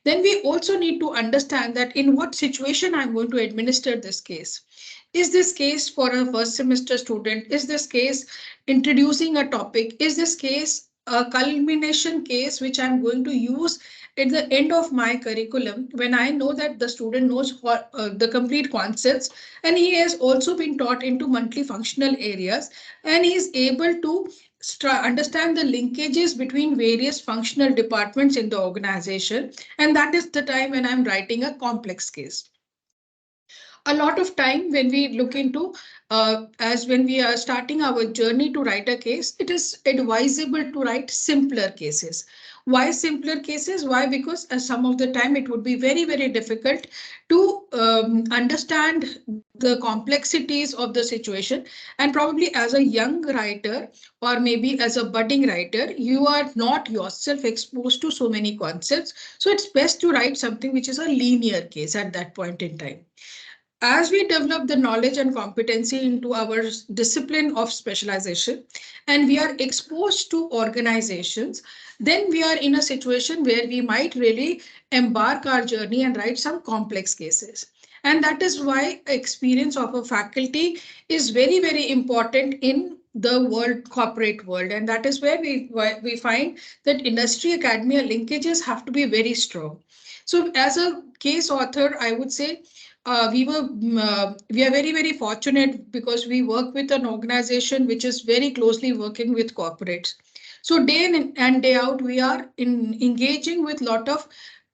Then we also need to understand that in what situation I'm going to administer this case. Is this case for a first semester student? Is this case introducing a topic? Is this case a culmination case which I'm going to use at the end of my curriculum, when I know that the student knows what, the complete concepts, and he has also been taught into monthly functional areas, and he is able to understand the linkages between various functional departments in the organization. And that is the time when I'm writing a complex case. A lot of time when we look into, as when we are starting our journey to write a case, it is advisable to write simpler cases. Why simpler cases? Why? Because some of the time it would be very, very difficult to understand the complexities of the situation. And probably as a young writer, or maybe as a budding writer, you are not yourself exposed to so many concepts. So it's best to write something which is a linear case at that point in time. As we develop the knowledge and competency into our discipline of specialization, and we are exposed to organizations, then we are in a situation where we might really embark our journey and write some complex cases. And that is why experience of a faculty is very, very important in the corporate world. And that is where we find that industry academia linkages have to be very strong. So as a case author, I would say we are very, very fortunate because we work with an organization which is very closely working with corporates. So day in and day out, we are engaging with a lot of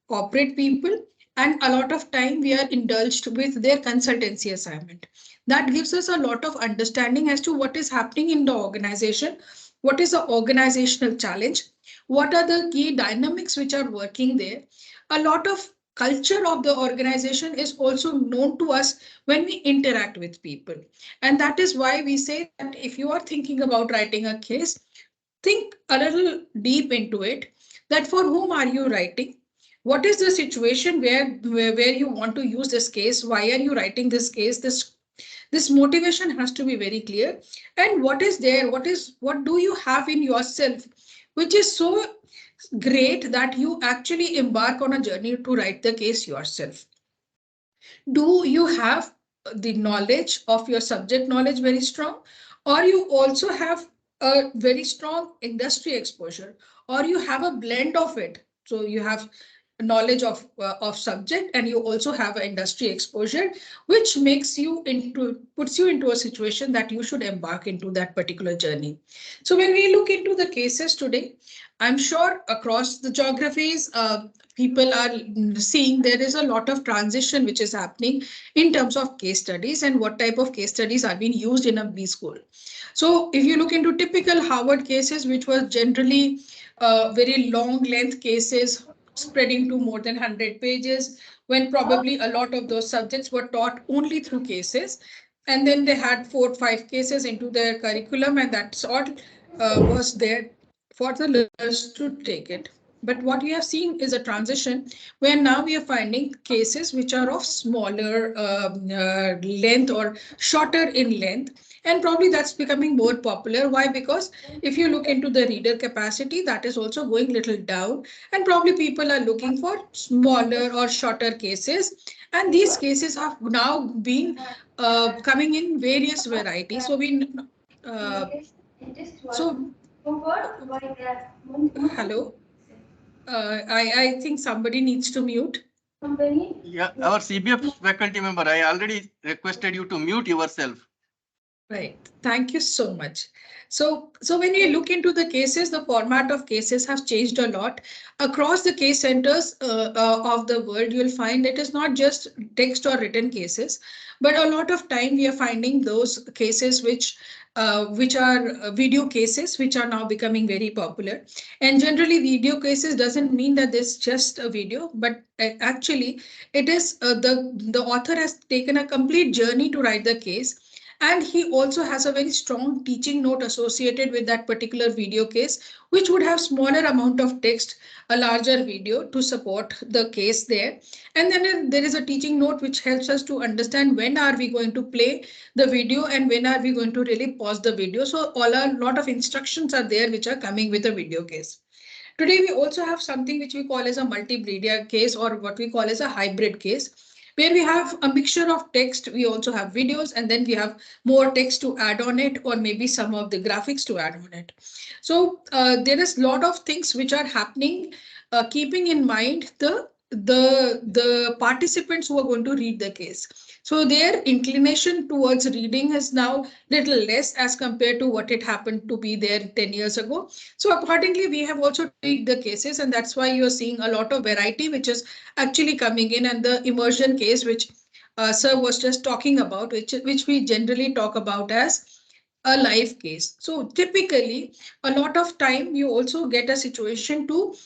corporate people, and a lot of time we are indulged with their consultancy assignment. That gives us a lot of understanding as to what is happening in the organization, what is the organizational challenge, what are the key dynamics which are working there. A lot of culture of the organization is also known to us when we interact with people. And that is why we say that if you are thinking about writing a case, think a little deep into it, that for whom are you writing? What is the situation where you want to use this case? Why are you writing this case? This motivation has to be very clear. And what is there? What do you have in yourself which is so great that you actually embark on a journey to write the case yourself. Do you have the knowledge of your subject knowledge very strong, or you also have a very strong industry exposure, or you have a blend of it? So you have knowledge of subject and you also have an industry exposure, which makes you into puts you into a situation that you should embark into that particular journey. So when we look into the cases today, I'm sure across the geographies, people are seeing there is a lot of transition which is happening in terms of case studies and what type of case studies are being used in a B school. So if you look into typical Harvard cases, which was generally very long length cases spreading to more than 100 pages, when probably a lot of those subjects were taught only through cases. And then they had 4 or 5 cases into their curriculum, and that's all was there for the learners to take it. But what we have seen is a transition where now we are finding cases which are of smaller length or shorter in length. And probably that's becoming more popular. Why? Because if you look into the reader capacity, that is also going little down. And probably people are looking for smaller or shorter cases. And these cases have now been coming in various varieties. Uh, so, hello. I think somebody needs to mute. Yeah, our CBF faculty member, I already requested you to mute yourself. Right. Thank you so much. So when you look into the cases, the format of cases has changed a lot. Across the case centers of the world, you'll find it is not just text or written cases, but a lot of time we are finding those cases which are video cases, which are now becoming very popular. And generally, video cases doesn't mean that it's just a video, but actually it is the author has taken a complete journey to write the case. And he also has a very strong teaching note associated with that particular video case, which would have smaller amount of text, a larger video to support the case there. And then there is a teaching note which helps us to understand when are we going to play the video and when are we going to really pause the video. So a lot of instructions are there which are coming with a video case. Today, we also have something which we call as a multimedia case, or what we call as a hybrid case, where we have a mixture of text. We also have videos, and then we have more text to add on it, or maybe some of the graphics to add on it. So there is a lot of things which are happening, keeping in mind the participants who are going to read the case. So their inclination towards reading is now little less as compared to what it happened to be there 10 years ago. So accordingly, we have also tweaked the cases, and that's why you're seeing a lot of variety which is actually coming in. And the immersion case, which Sir was just talking about, which we generally talk about as a live case. So typically, a lot of time you also get a situation to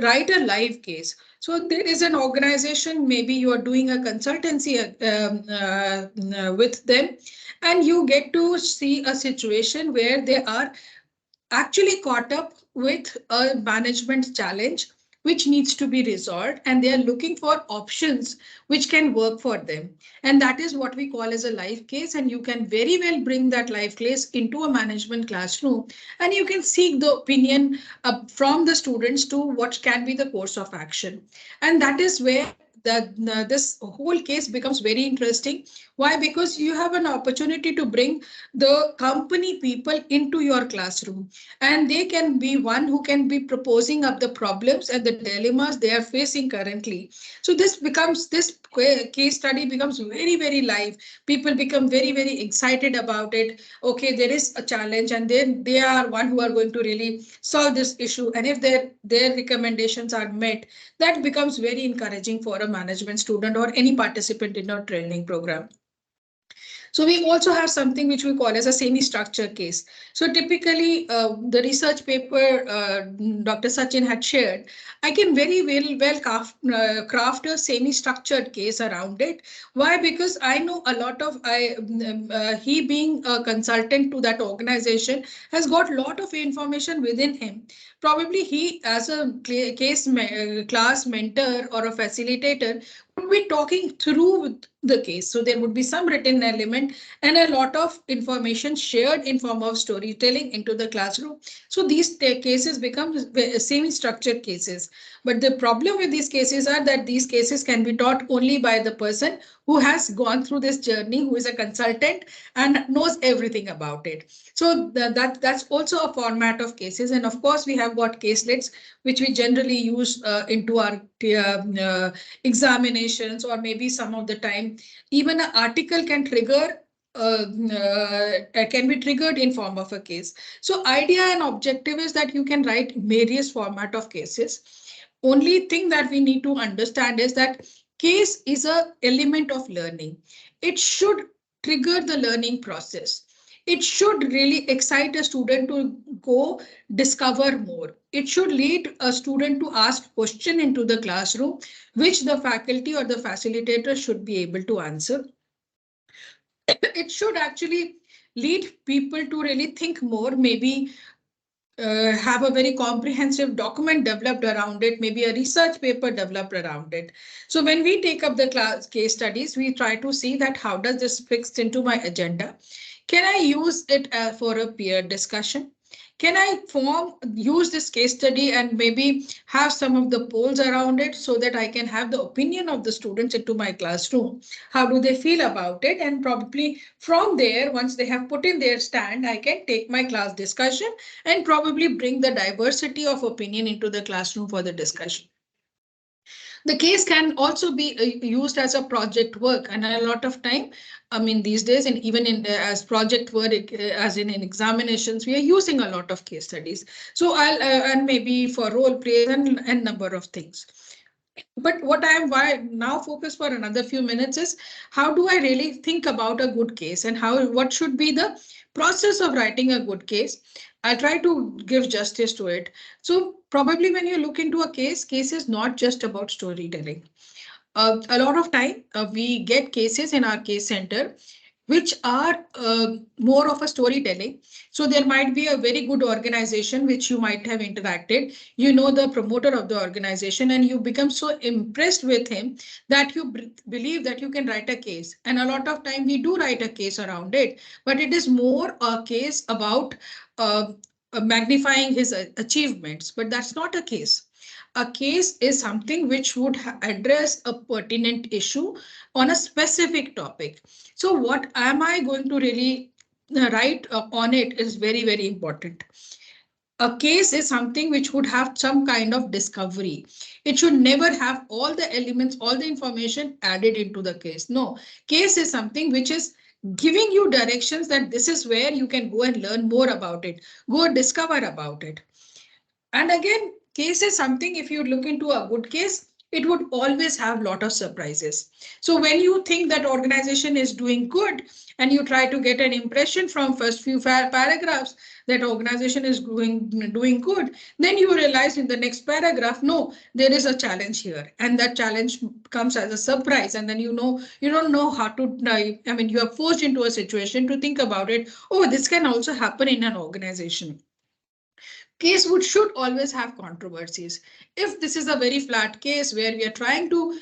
write a live case. So there is an organization, maybe you are doing a consultancy with them, and you get to see a situation where they are actually caught up with a management challenge which needs to be resolved, and they are looking for options which can work for them. And that is what we call as a live case. And you can very well bring that live case into a management classroom, and you can seek the opinion from the students to what can be the course of action. And that is where this whole case becomes very interesting. Why? Because you have an opportunity to bring the company people into your classroom, and they can be one who can be proposing up the problems and the dilemmas they are facing currently. So this case study becomes very, very live. People become very, very excited about it. Okay, there is a challenge, and then they are one who are going to really solve this issue. And if their recommendations are met, that becomes very encouraging for a management student or any participant in our training program. So we also have something which we call as a semi-structured case. So typically, the research paper Dr. Sachin had shared, I can very well craft a semi-structured case around it. Why? Because I know a lot of, he being a consultant to that organization has got a lot of information within him. Probably he, as a class mentor or a facilitator, would be talking through the case. So there would be some written element and a lot of information shared in form of storytelling into the classroom. So these cases become semi-structured cases. But the problem with these cases are that these cases can be taught only by the person who has gone through this journey, who is a consultant and knows everything about it. So that's also a format of cases. And of course, we have got caselets, which we generally use into our examinations, or maybe some of the time even an article can trigger can be triggered in form of a case. So idea and objective is that you can write various format of cases. Only thing that we need to understand is that case is a element of learning. It should trigger the learning process. It should really excite a student to go discover more. It should lead a student to ask question into the classroom, which the faculty or the facilitator should be able to answer. It should actually lead people to really think more, maybe have a very comprehensive document developed around it, maybe a research paper developed around it. So when we take up the case studies, we try to see that how does this fix into my agenda? Can I use it for a peer discussion? Can I use this case study and maybe have some of the polls around it so that I can have the opinion of the students into my classroom? How do they feel about it? And probably from there, once they have put in their stand, I can take my class discussion and probably bring the diversity of opinion into the classroom for the discussion. The case can also be used as a project work, and a lot of time, I mean, these days, and even in as project work, as in examinations, we are using a lot of case studies. So and maybe for role play and number of things. But what I am now focused for another few minutes is how do I really think about a good case, and what should be the process of writing a good case. I'll try to give justice to it. So probably when you look into a case is not just about storytelling. A lot of time we get cases in our case center which are more of a storytelling. So there might be a very good organization which you might have interacted. You know the promoter of the organization and you become so impressed with him that you believe that you can write a case. And a lot of time we do write a case around it, but it is more a case about magnifying his achievements, but that's not a case. A case is something which would address a pertinent issue on a specific topic. So what am I going to really write on it is very, very important. A case is something which would have some kind of discovery. It should never have all the elements, all the information added into the case. No, case is something which is giving you directions that this is where you can go and learn more about it, go discover about it. And again, case is something, if you look into a good case, it would always have a lot of surprises. So when you think that organization is doing good and you try to get an impression from first few paragraphs that organization is doing good, then you realize in the next paragraph, no, there is a challenge here. And that challenge comes as a surprise. And then you don't know how to, I mean, you are forced into a situation to think about it. Oh, this can also happen in an organization. Case should always have controversies. If this is a very flat case where we are trying to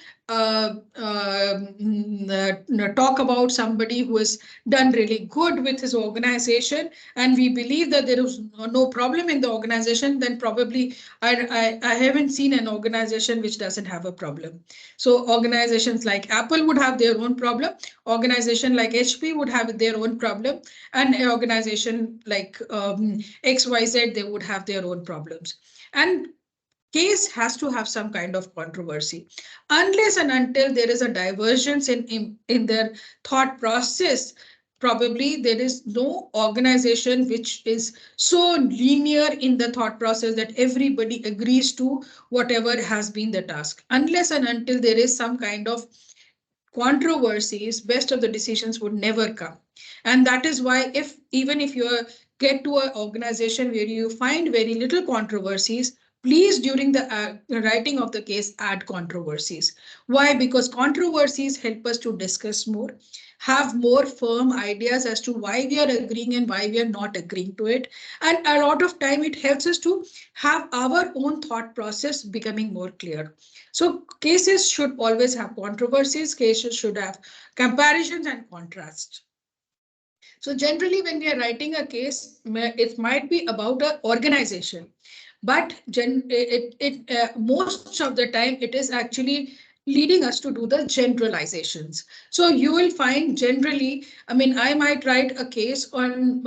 talk about somebody who has done really good with his organization and we believe that there is no problem in the organization, then probably I haven't seen an organization which doesn't have a problem. So organizations like Apple would have their own problem, organization like HP would have their own problem, and an organization like XYZ, they would have their own problems. And case has to have some kind of controversy. Unless and until there is a divergence in their thought process, probably there is no organization which is so linear in the thought process that everybody agrees to whatever has been the task. Unless and until there is some kind of controversies, best of the decisions would never come. And that is why even if you get to an organization where you find very little controversies, please, during the writing of the case, add controversies. Why? Because controversies help us to discuss more, have more firm ideas as to why we are agreeing and why we are not agreeing to it. And a lot of time it helps us to have our own thought process becoming more clear. So cases should always have controversies, cases should have comparisons and contrasts. So generally, when we are writing a case, it might be about an organization, but most of the time it is actually leading us to do the generalizations. So you will find generally, I mean, I might write a case on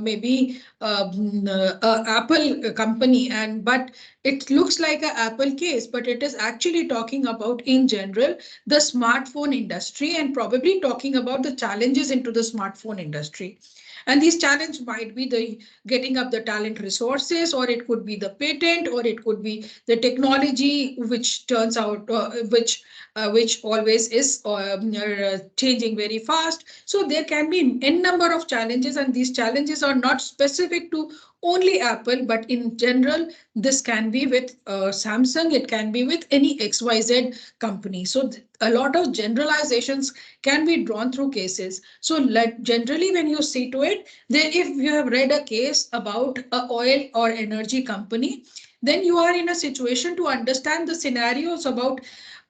maybe Apple company, but it looks like an Apple case, but it is actually talking about in general the smartphone industry and probably talking about the challenges into the smartphone industry. And these challenges might be the getting up the talent resources, or it could be the patent, or it could be the which turns out which always is changing very fast. So there can be n number of challenges, and these challenges are not specific to only Apple, but in general, this can be with Samsung, it can be with any XYZ company. So a lot of generalizations can be drawn through cases. So generally, when you see to it, then if you have read a case about a oil or energy company, then you are in a situation to understand the scenarios about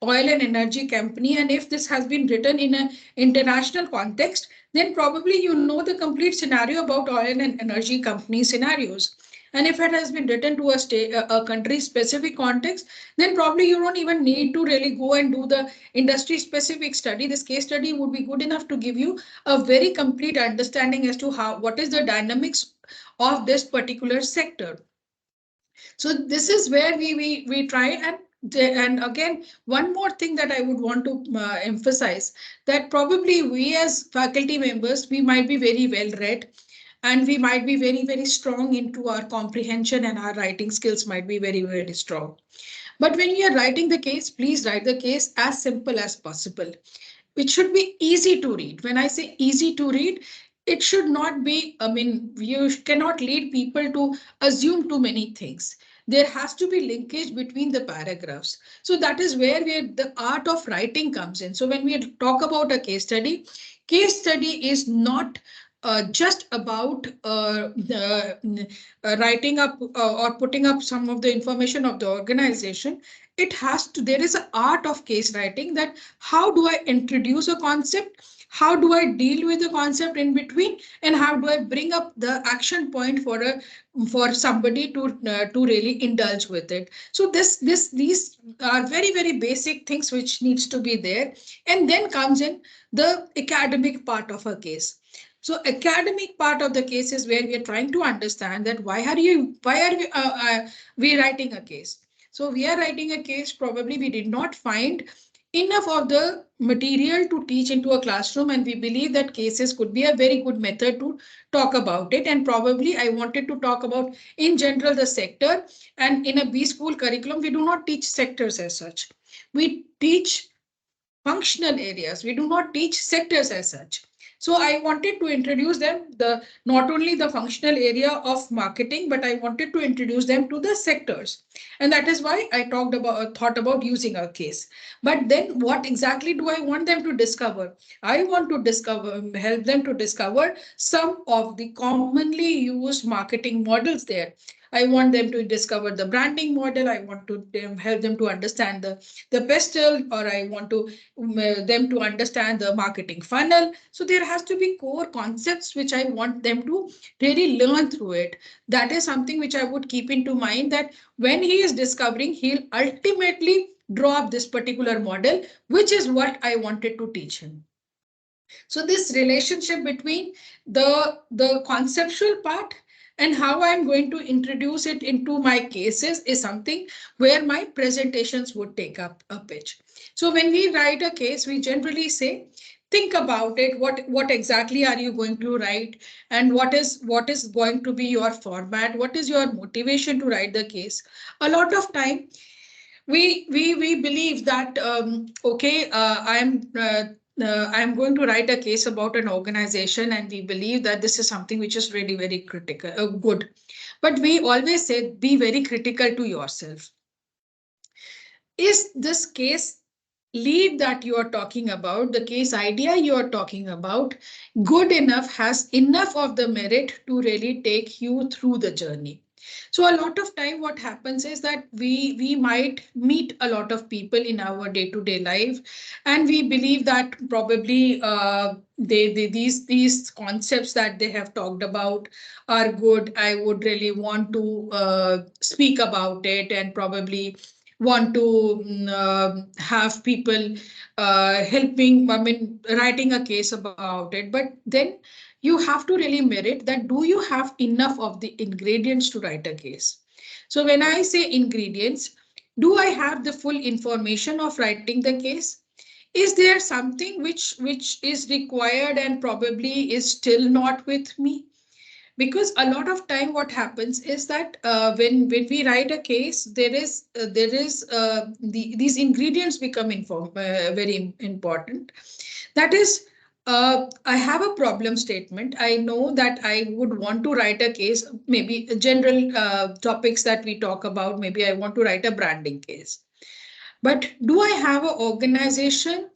oil and energy company. And if this has been written in an international context, then probably you know the complete scenario about oil and energy company scenarios. And if it has been written to a country specific context, then probably you don't even need to really go and do the industry specific study. This case study would be good enough to give you a very complete understanding as to what is the dynamics of this particular sector. So this is where we try and again, one more thing that I would want to emphasize, that probably we as faculty members, we might be very well read, and we might be very, very strong into our comprehension, and our writing skills might be very, very strong. But when you are writing the case, please write the case as simple as possible. It should be easy to read. When I say easy to read, it should not be, I mean, you cannot lead people to assume too many things. There has to be linkage between the paragraphs. So that is where the art of writing comes in. So when we talk about a case study is not just about writing up or putting up some of the information of the organization. It has to, there is an art of case writing, that how do I introduce a concept? How do I deal with the concept in between? And how do I bring up the action point for somebody to really indulge with it? So these are very, very basic things which needs to be there. And then comes in the academic part of a case. So academic part of the case is where we are trying to understand that why are we writing a case? So we are writing a case, probably we did not find enough of the material to teach into a classroom, and we believe that cases could be a very good method to talk about it. And probably I wanted to talk about in general the sector, and in a B school curriculum, we do not teach sectors as such. We teach functional areas. We do not teach sectors as such. So I wanted to introduce them not only the functional area of marketing, but I wanted to introduce them to the sectors. And that is why I thought about using a case. But then what exactly do I want them to discover? I want to help them to discover some of the commonly used marketing models there. I want them to discover the branding model. I want to help them to understand the pestle, or I want them to understand the marketing funnel. So there has to be core concepts which I want them to really learn through it. That is something which I would keep into mind, that when he is discovering, he'll ultimately draw up this particular model, which is what I wanted to teach him. So this relationship between the conceptual part and how I'm going to introduce it into my cases is something where my presentations would take up a pitch. So when we write a case, we generally say, think about it. What exactly are you going to write, and what is going to be your format? What is your motivation to write the case? A lot of time, we believe that okay, I'm going to write a case about an organization, and we believe that this is something which is really very critical, good. But we always say, be very critical to yourself. Is this case lead that you are talking about, the case idea you are talking about, good enough, has enough of the merit to really take you through the journey? So a lot of time what happens is that we might meet a lot of people in our day-to-day life, and we believe that probably these concepts that they have talked about are good. I would really want to speak about it and probably want to have people helping, I mean, writing a case about it. But then you have to really merit that, do you have enough of the ingredients to write a case? So when I say ingredients, do I have the full information of writing the case? Is there something which is required and probably is still not with me? Because a lot of time what happens is that when we write a case, these ingredients become very important. That is, I have a problem statement. I know that I would want to write a case, maybe general topics that we talk about. Maybe I want to write a branding case. But do I have an organization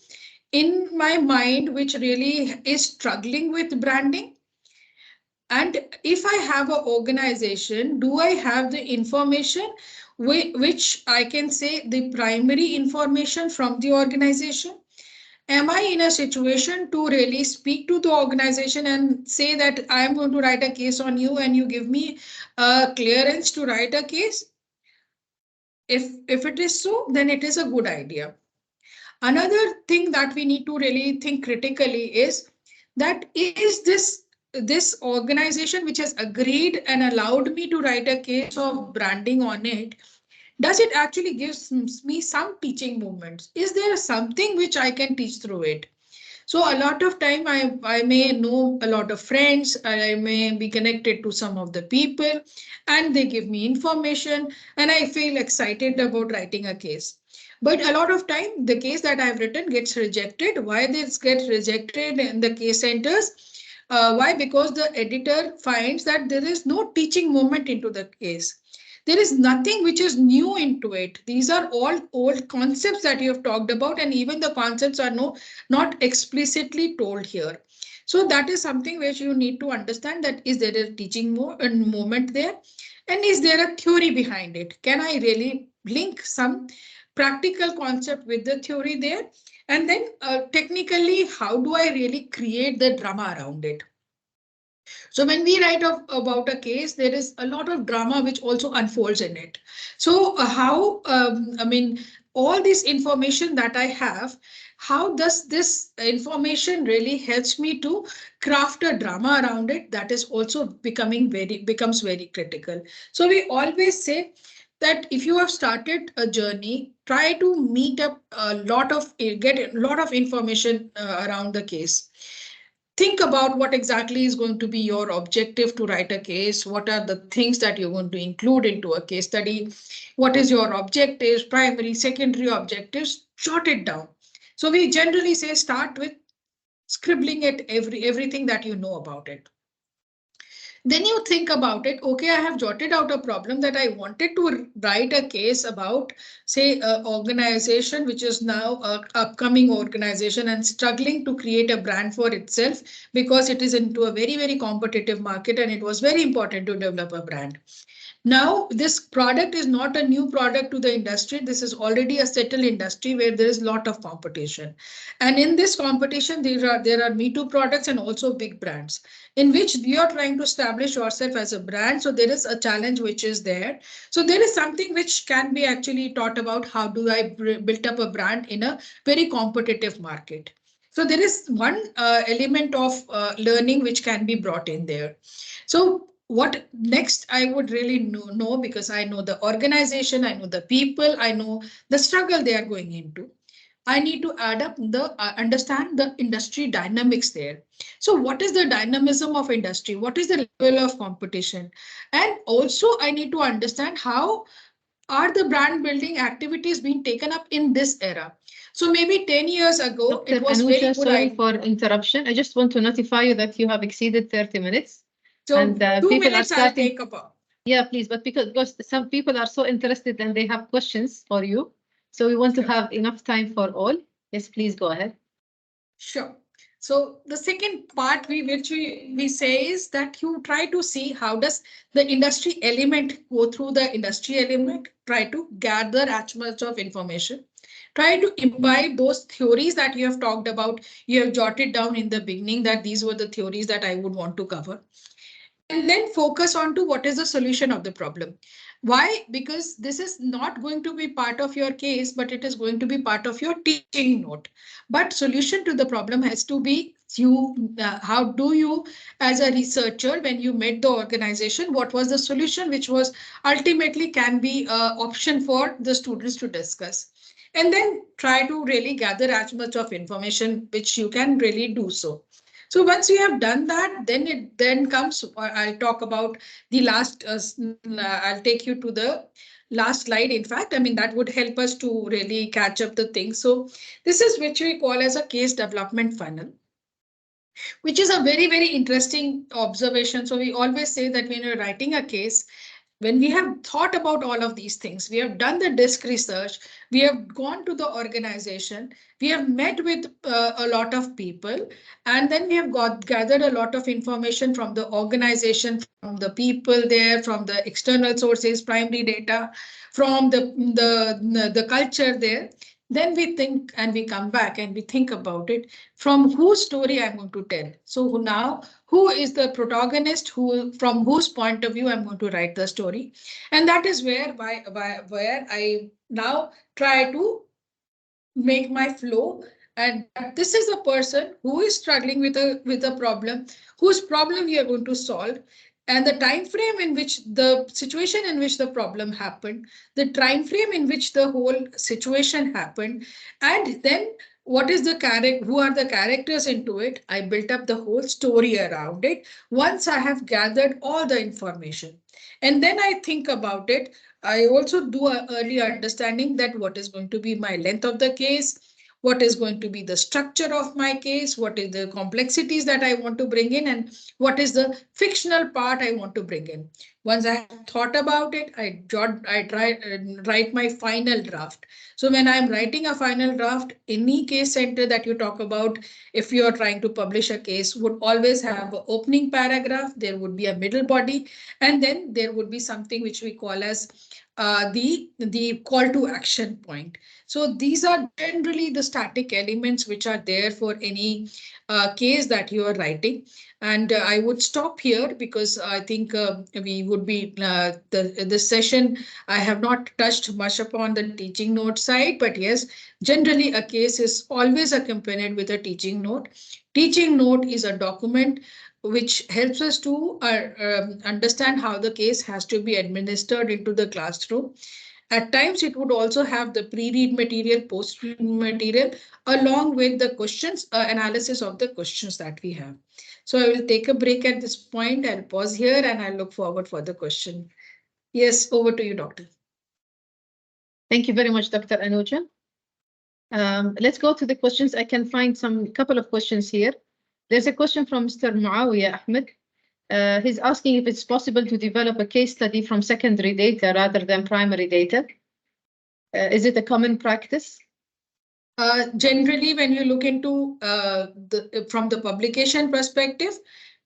in my mind which really is struggling with branding? And if I have an organization, do I have the information which I can say the primary information from the organization? Am I in a situation to really speak to the organization and say that I am going to write a case on you and you give me clearance to write a case? If it is so, then it is a good idea. Another thing that we need to really think critically is that, is this organization which has agreed and allowed me to write a case of branding on it, does it actually give me some teaching moments? Is there something which I can teach through it? So a lot of time I may know a lot of friends, I may be connected to some of the people, and they give me information and I feel excited about writing a case. But a lot of time the case that I've written gets rejected. Why this gets rejected in the case centers? Why? Because the editor finds that there is no teaching moment into the case. There is nothing which is new into it. These are all old concepts that you have talked about, and even the concepts are not explicitly told here. So that is something which you need to understand, that is there a teaching moment there? And is there a theory behind it? Can I really link some practical concept with the theory there? And then technically, how do I really create the drama around it? So when we write about a case, there is a lot of drama which also unfolds in it. So I mean, all this information that I have, how does this information really helps me to craft a drama around it? That is also becomes very critical. So we always say that if you have started a journey, try to meet up get a lot of information around the case. Think about what exactly is going to be your objective to write a case. What are the things that you're going to include into a case study? What is your objectives, primary, secondary objectives? Jot it down. So we generally say start with scribbling at everything that you know about it. Then you think about it, okay, I have jotted out a problem that I wanted to write a case about, say, an organization which is now an upcoming organization and struggling to create a brand for itself because it is into a very, very competitive market and it was very important to develop a brand. Now, this product is not a new product to the industry. This is already a settled industry where there is a lot of competition. And in this competition, there are Me Too products and also big brands in which you are trying to establish yourself as a brand. So there is a challenge which is there. So there is something which can be actually taught about, how do I build up a brand in a very competitive market. So there is one element of learning which can be brought in there. So what next I would really know, because I know the organization, I know the people, I know the struggle they are going into. I need to add up understand the industry dynamics there. So what is the dynamism of industry? What is the level of competition? And also I need to understand how are the brand building activities being taken up in this era. So maybe 10 years ago, Dr. it was Anuja, very good. sorry for interruption. I just want to notify you that you have exceeded 30 minutes. So and 2 people minutes are starting. I'll take about. Yeah, please, but because some people are so interested and they have questions for you, so we want to have enough time for all. Yes, please go ahead. Sure. So the second part we say is that you try to see how does the industry element go through the industry element, try to gather as much of information, try to imbibe those theories that you have talked about, you have jotted down in the beginning that these were the theories that I would want to cover. And then focus on to what is the solution of the problem. Why? Because this is not going to be part of your case, but it is going to be part of your teaching note. But solution to the problem has to be how do you, as a researcher, when you met the organization, what was the solution which was ultimately can be an option for the students to discuss. And then try to really gather as much of information which you can really do so. So once you have done that, then it then comes, I'll talk about the last, I'll take you to the last slide. In fact, I mean, that would help us to really catch up the thing. So this is which we call as a case development funnel, which is a very, very interesting observation. So we always say that when you're writing a case, when we have thought about all of these things, we have done the desk research, we have gone to the organization, we have met with a lot of people, and then we have gathered a lot of information from the organization, from the people there, from the external sources, primary data, from the culture there. Then we think and we come back and we think about it from whose story I'm going to tell. So now who is the protagonist, who from whose point of view I'm going to write the story. And that is where I now try to make my flow, and this is a person who is struggling with a problem, whose problem we are going to solve, and the time frame in which the situation in which the problem happened, the time frame in which the whole situation happened, and then what is the character, who are the characters into it. I built up the whole story around it once I have gathered all the information, and then I think about it. I also do an early understanding that what is going to be my length of the case, what is going to be the structure of my case, what is the complexities that I want to bring in, and what is the fictional part I want to bring in. Once I have thought about it, I try write my final draft. So when I'm writing a final draft, any case center that you talk about, if you are trying to publish a case, would always have an opening paragraph, there would be a middle body, and then there would be something which we call as the call to action point. So these are generally the static elements which are there for any case that you are writing. And I would stop here because I think we would be the session. I have not touched much upon the teaching note side, but yes, generally a case is always accompanied with a teaching note. Teaching note is a document which helps us to understand how the case has to be administered into the classroom. At times, it would also have the pre-read material, post-read material, along with the questions, analysis of the questions that we have. So I will take a break at this point. I'll pause here and I'll look forward for the question. Yes, over to you, Doctor. Thank you very much, Dr. Anuja. Let's go to the questions. I can find some couple of questions here. There's a question from Mr. Muawiyah Ahmed. He's asking if it's possible to develop a case study from secondary data rather than primary data. Is it a common practice? Generally, when you look into from the publication perspective,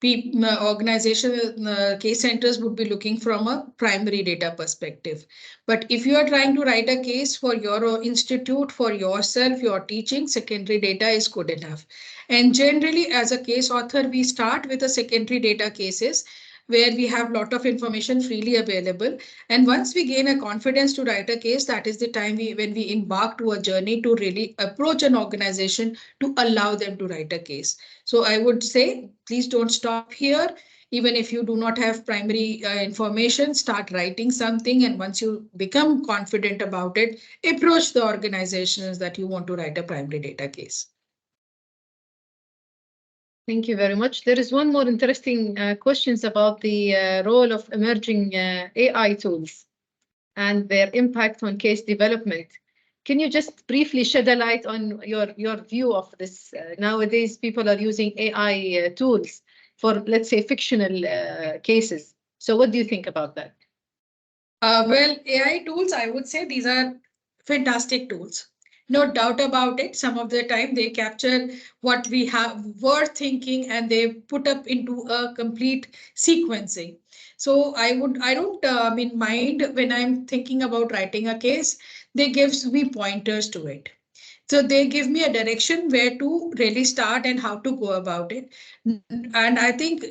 organization case centers would be looking from a primary data perspective. But if you are trying to write a case for your institute, for yourself, your teaching, secondary data is good enough. And generally, as a case author, we start with the secondary data cases where we have a lot of information freely available. And once we gain a confidence to write a case, that is the time when we embark to a journey to really approach an organization to allow them to write a case. So I would say, please don't stop here. Even if you do not have primary information, start writing something. And once you become confident about it, approach the organizations that you want to write a primary data case. Thank you very much. There is one more interesting questions about the role of emerging AI tools and their impact on case development. Can you just briefly shed a light on your view of this? Nowadays, people are using AI tools for, let's say, fictional cases. So what do you think about that? Well, AI tools, I would say these are fantastic tools. No doubt about it. Some of the time they capture what we were thinking and they put up into a complete sequencing. So I don't mind when I'm thinking about writing a case, they gives me pointers to it. So they give me a direction where to really start and how to go about it. And I think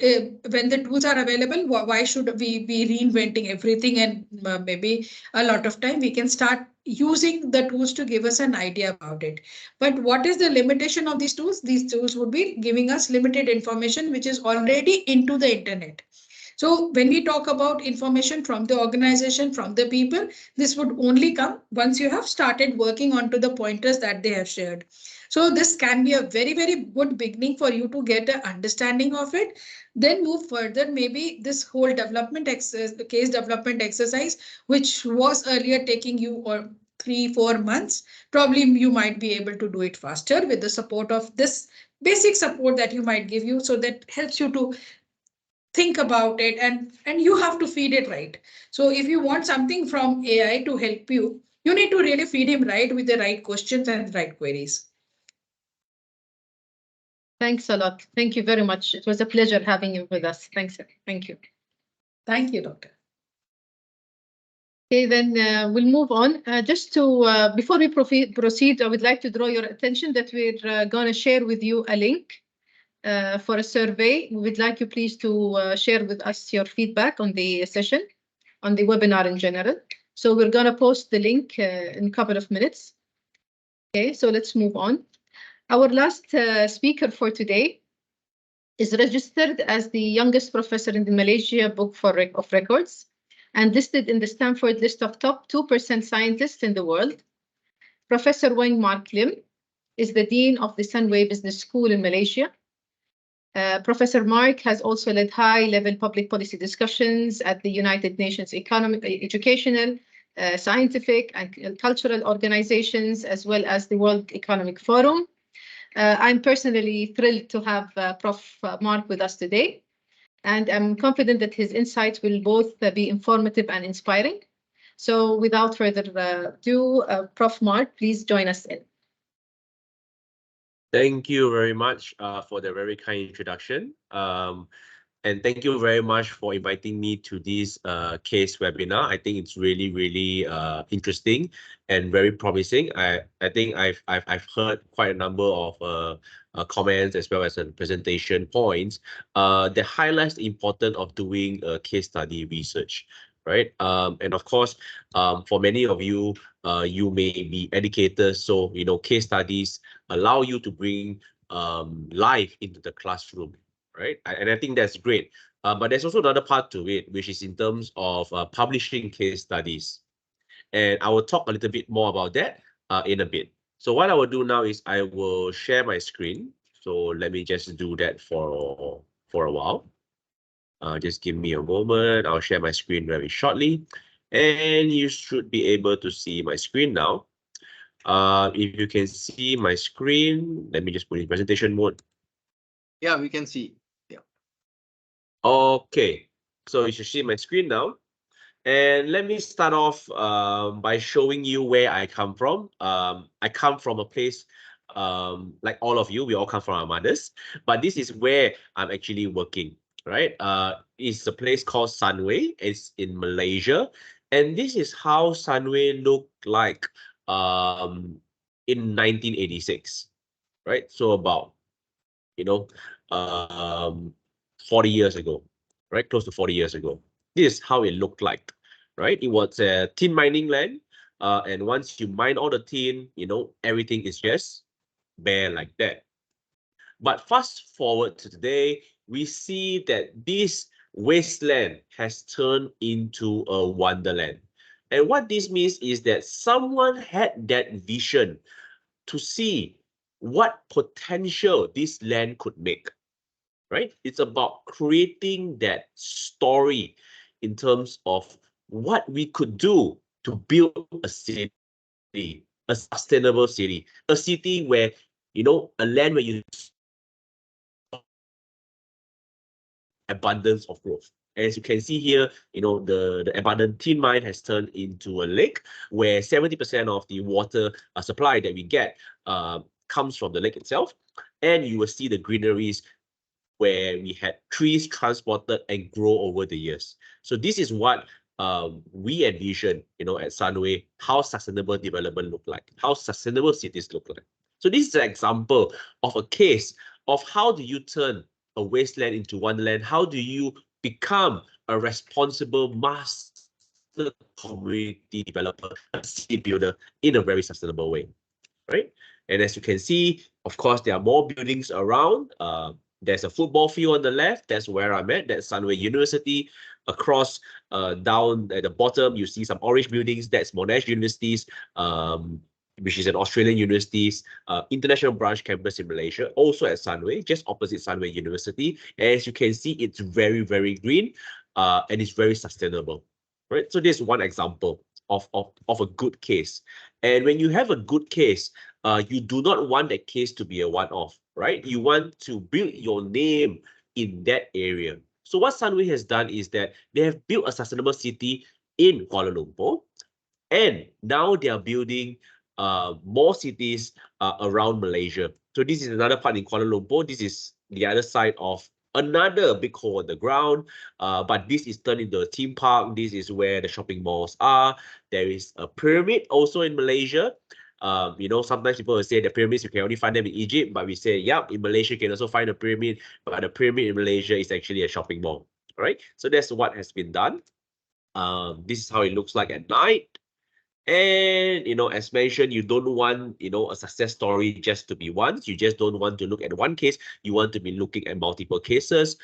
when the tools are available, why should we be reinventing everything? And maybe a lot of time we can start using the tools to give us an idea about it. But what is the limitation of these tools? These tools would be giving us limited information, which is already into the internet. So when we talk about information from the organization, from the people, this would only come once you have started working onto the pointers that they have shared. So this can be a very, very good beginning for you to get an understanding of it. Then move further. Maybe this whole case development exercise, which was earlier taking you or 3-4 months, probably you might be able to do it faster with the support of this basic support that you might give you. So that helps you to think about it, and you have to feed it right. So if you want something from AI to help you, you need to really feed him right with the right questions and the right queries. Thanks a lot. Thank you very much. It was a pleasure having you with us. Thanks. Thank you. Thank you, Doctor. Okay, then we'll move on. Just to, before we proceed, I would like to draw your attention that we're going to share with you a link for a survey. We would like you please to share with us your feedback on the session, on the webinar in general. So we're going to post the link in a couple of minutes. Okay, so let's move on. Our last speaker for today is registered as the youngest professor in the Malaysia Book of Records and listed in the Stanford list of top 2% scientists in the world. Professor Weng Marc Lim is the Dean of the Sunway Business School in Malaysia. Professor Marc has also led high-level public policy discussions at the United Nations educational, scientific, and cultural organizations, as well as the World Economic Forum. I'm personally thrilled to have Prof. Marc with us today, and I'm confident that his insights will both be informative and inspiring. So without further ado, Prof. Marc, please join us in. Thank you very much for the very kind introduction. And thank you very much for inviting me to this case webinar. I think it's really, really interesting and very promising. I think I've heard quite a number of comments as well as presentation points that highlights the importance of doing case study research, right? And of course, for many of you, you may be educators, so case studies allow you to bring life into the classroom, right? And I think that's great. But there's also another part to it, which is in terms of publishing case studies. And I will talk a little bit more about that in a bit. So what I will do now is I will share my screen. So let me just do that for a while. Just give me a moment. I'll share my screen very shortly. And you should be able to see my screen now. If you can see my screen, let me just put in presentation mode. Yeah, we can see. Yeah. Okay, so you should see my screen now. And let me start off by showing you where I come from. I come from a place like all of you, we all come from our mothers, but this is where I'm actually working, right? It's a place called Sunway. It's in Malaysia. And this is how Sunway looked like in 1986, right? So about, 40 years ago, right? Close to 40 years ago. This is how it looked like, right? It was a tin mining land. And once you mine all the tin, everything is just bare like that. But fast forward to today, we see that this wasteland has turned into a wonderland. And what this means is that someone had that vision to see what potential this land could make, right? It's about creating that story in terms of what we could do to build a city, a sustainable city, a city where, a land where you abundance of growth, As you can see here, the abundant tin mine has turned into a lake where 70% of the water supply that we get comes from the lake itself. And you will see the greeneries where we had trees transported and grow over the years. So this is what we envision, at Sunway, how sustainable development look like, how sustainable cities look like. So this is an example of a case of how do you turn a wasteland into wonderland? How do you become a responsible master community developer, a city builder in a very sustainable way, right? And as you can see, of course, there are more buildings around. There's a football field on the left. That's where I'm at. That's Sunway University. Across, down at the bottom, you see some orange buildings. That's Monash Universities, which is an Australian university's international branch campus in Malaysia, also at Sunway, just opposite Sunway University. As you can see, it's very, very green, and it's very sustainable, right? So this is one example of a good case. And when you have a good case, you do not want that case to be a one-off, right? You want to build your name in that area. So what Sunway has done is that they have built a sustainable city in Kuala Lumpur, and now they are building more cities around Malaysia. So this is another part in Kuala Lumpur. This is the other side of another big hole in the ground, but this is turned into a theme park. This is where the shopping malls are. There is a pyramid also in Malaysia. Sometimes people will say the pyramids, you can only find them in Egypt, but we say, yeah, in Malaysia, you can also find a pyramid, but the pyramid in Malaysia is actually a shopping mall, right? So that's what has been done. This is how it looks like at night. And, as mentioned, you don't want, a success story just to be one. You just don't want to look at one case. You want to be looking at multiple cases.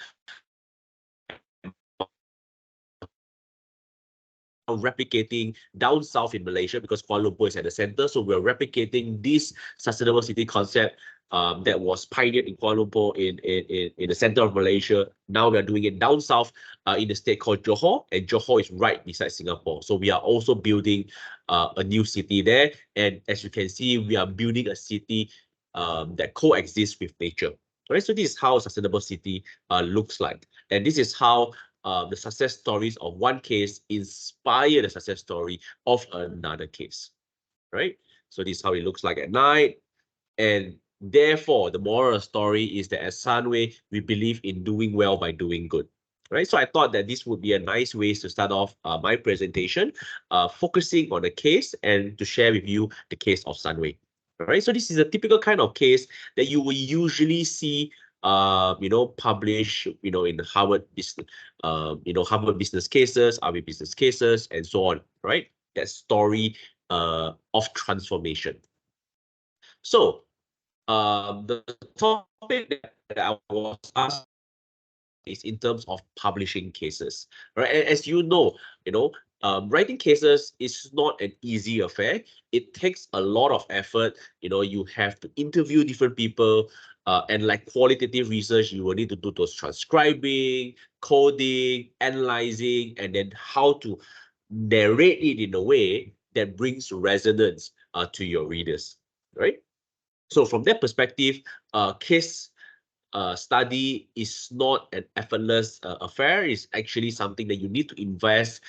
Replicating down south in Malaysia, because Kuala Lumpur is at the center. So we're replicating this sustainable city concept that was pioneered in Kuala Lumpur in the center of Malaysia. Now we're doing it down south in a state called Johor, and Johor is right beside Singapore. So we are also building a new city there. And as you can see, we are building a city that coexists with nature. Right? So this is how a sustainable city looks like. And this is how the success stories of one case inspire the success story of another case, right? So this is how it looks like at night. And therefore, the moral of the story is that at Sunway, we believe in doing well by doing good, right? So I thought that this would be a nice way to start off my presentation, focusing on the case and to share with you the case of Sunway, right? So this is a typical kind of case that you will usually see publish, in Harvard business, Harvard business cases, RV business cases, and so on, right? That story of transformation. So the topic that I was asked is in terms of publishing cases, right? And as you know, writing cases is not an easy affair. It takes a lot of effort. You have to interview different people, and like qualitative research, you will need to do those transcribing, coding, analyzing, and then how to narrate it in a way that brings resonance to your readers, right? So from that perspective, case study is not an effortless affair. It's actually something that you need to invest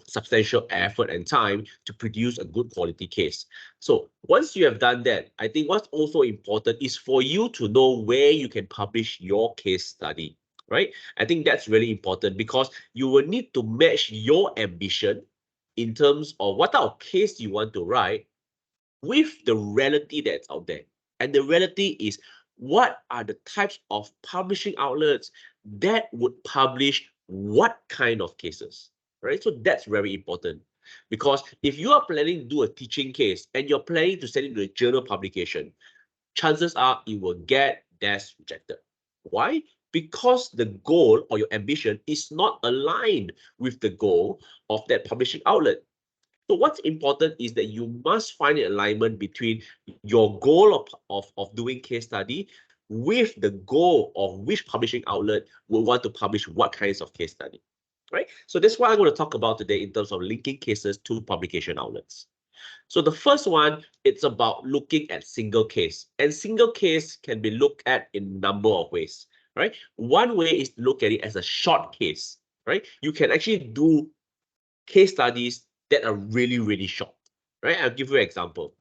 substantial effort and time to produce a good quality case. So once you have done that, I think what's also important is for you to know where you can publish your case study, right? I think that's really important because you will need to match your ambition in terms of what type of case you want to write with the reality that's out there. And the reality is, what are the types of publishing outlets that would publish what kind of cases, right? So that's very important, because if you are planning to do a teaching case and you're planning to send it to a journal publication, chances are you will get DAS rejected. Why? Because the goal or your ambition is not aligned with the goal of that publishing outlet. So what's important is that you must find an alignment between your goal of doing case study with the goal of which publishing outlet will want to publish what kinds of case study, right? So that's what I'm going to talk about today in terms of linking cases to publication outlets. So the first one, it's about looking at single case. And single case can be looked at in a number of ways, right? One way is to look at it as a short case, right? You can actually do case studies that are really, really short, right? I'll give you an example.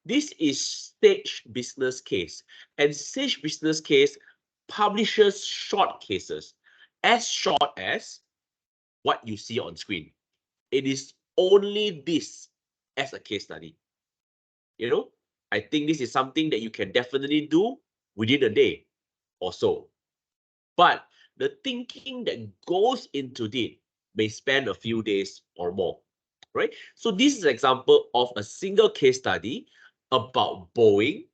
This is Sage Business Case, and Sage Business Case publishes short cases, as short as what you see on screen. It is only this as a case study. You know, I think this is something that you can definitely do within a day or so. But the thinking that goes into it may span a few days or more, right? So this is an example of a single case study about Boeing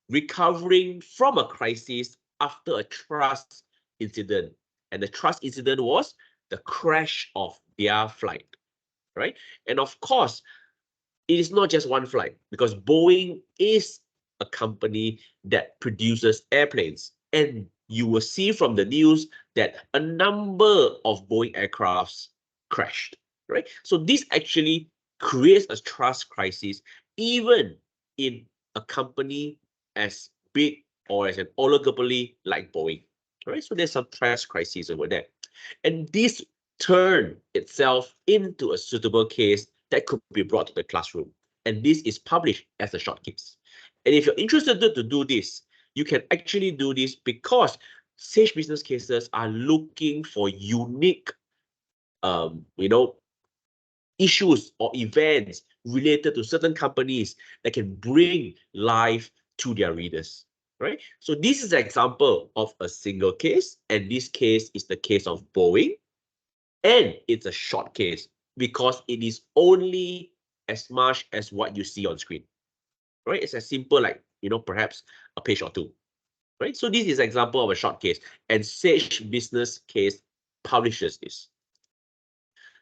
recovering from a crisis after a trust incident. And the trust incident was the crash of their flight, right? And of course, it is not just one flight, because Boeing is a company that produces airplanes. And you will see from the news that a number of Boeing aircrafts crashed, right? So this actually creates a trust crisis, even in a company as big or as an oligopoly like Boeing, right? So there's some trust crisis over there. And this turned itself into a suitable case that could be brought to the classroom. And this is published as a short case. And if you're interested to do this, you can actually do this because Sage Business Cases are looking for unique, issues or events related to certain companies that can bring life to their readers, right? So this is an example of a single case, and this case is the case of Boeing, and it's a short case because it is only as much as what you see on screen, right? It's as simple like, perhaps a page or two, right? So this is an example of a short case, and Sage Business Case publishes this.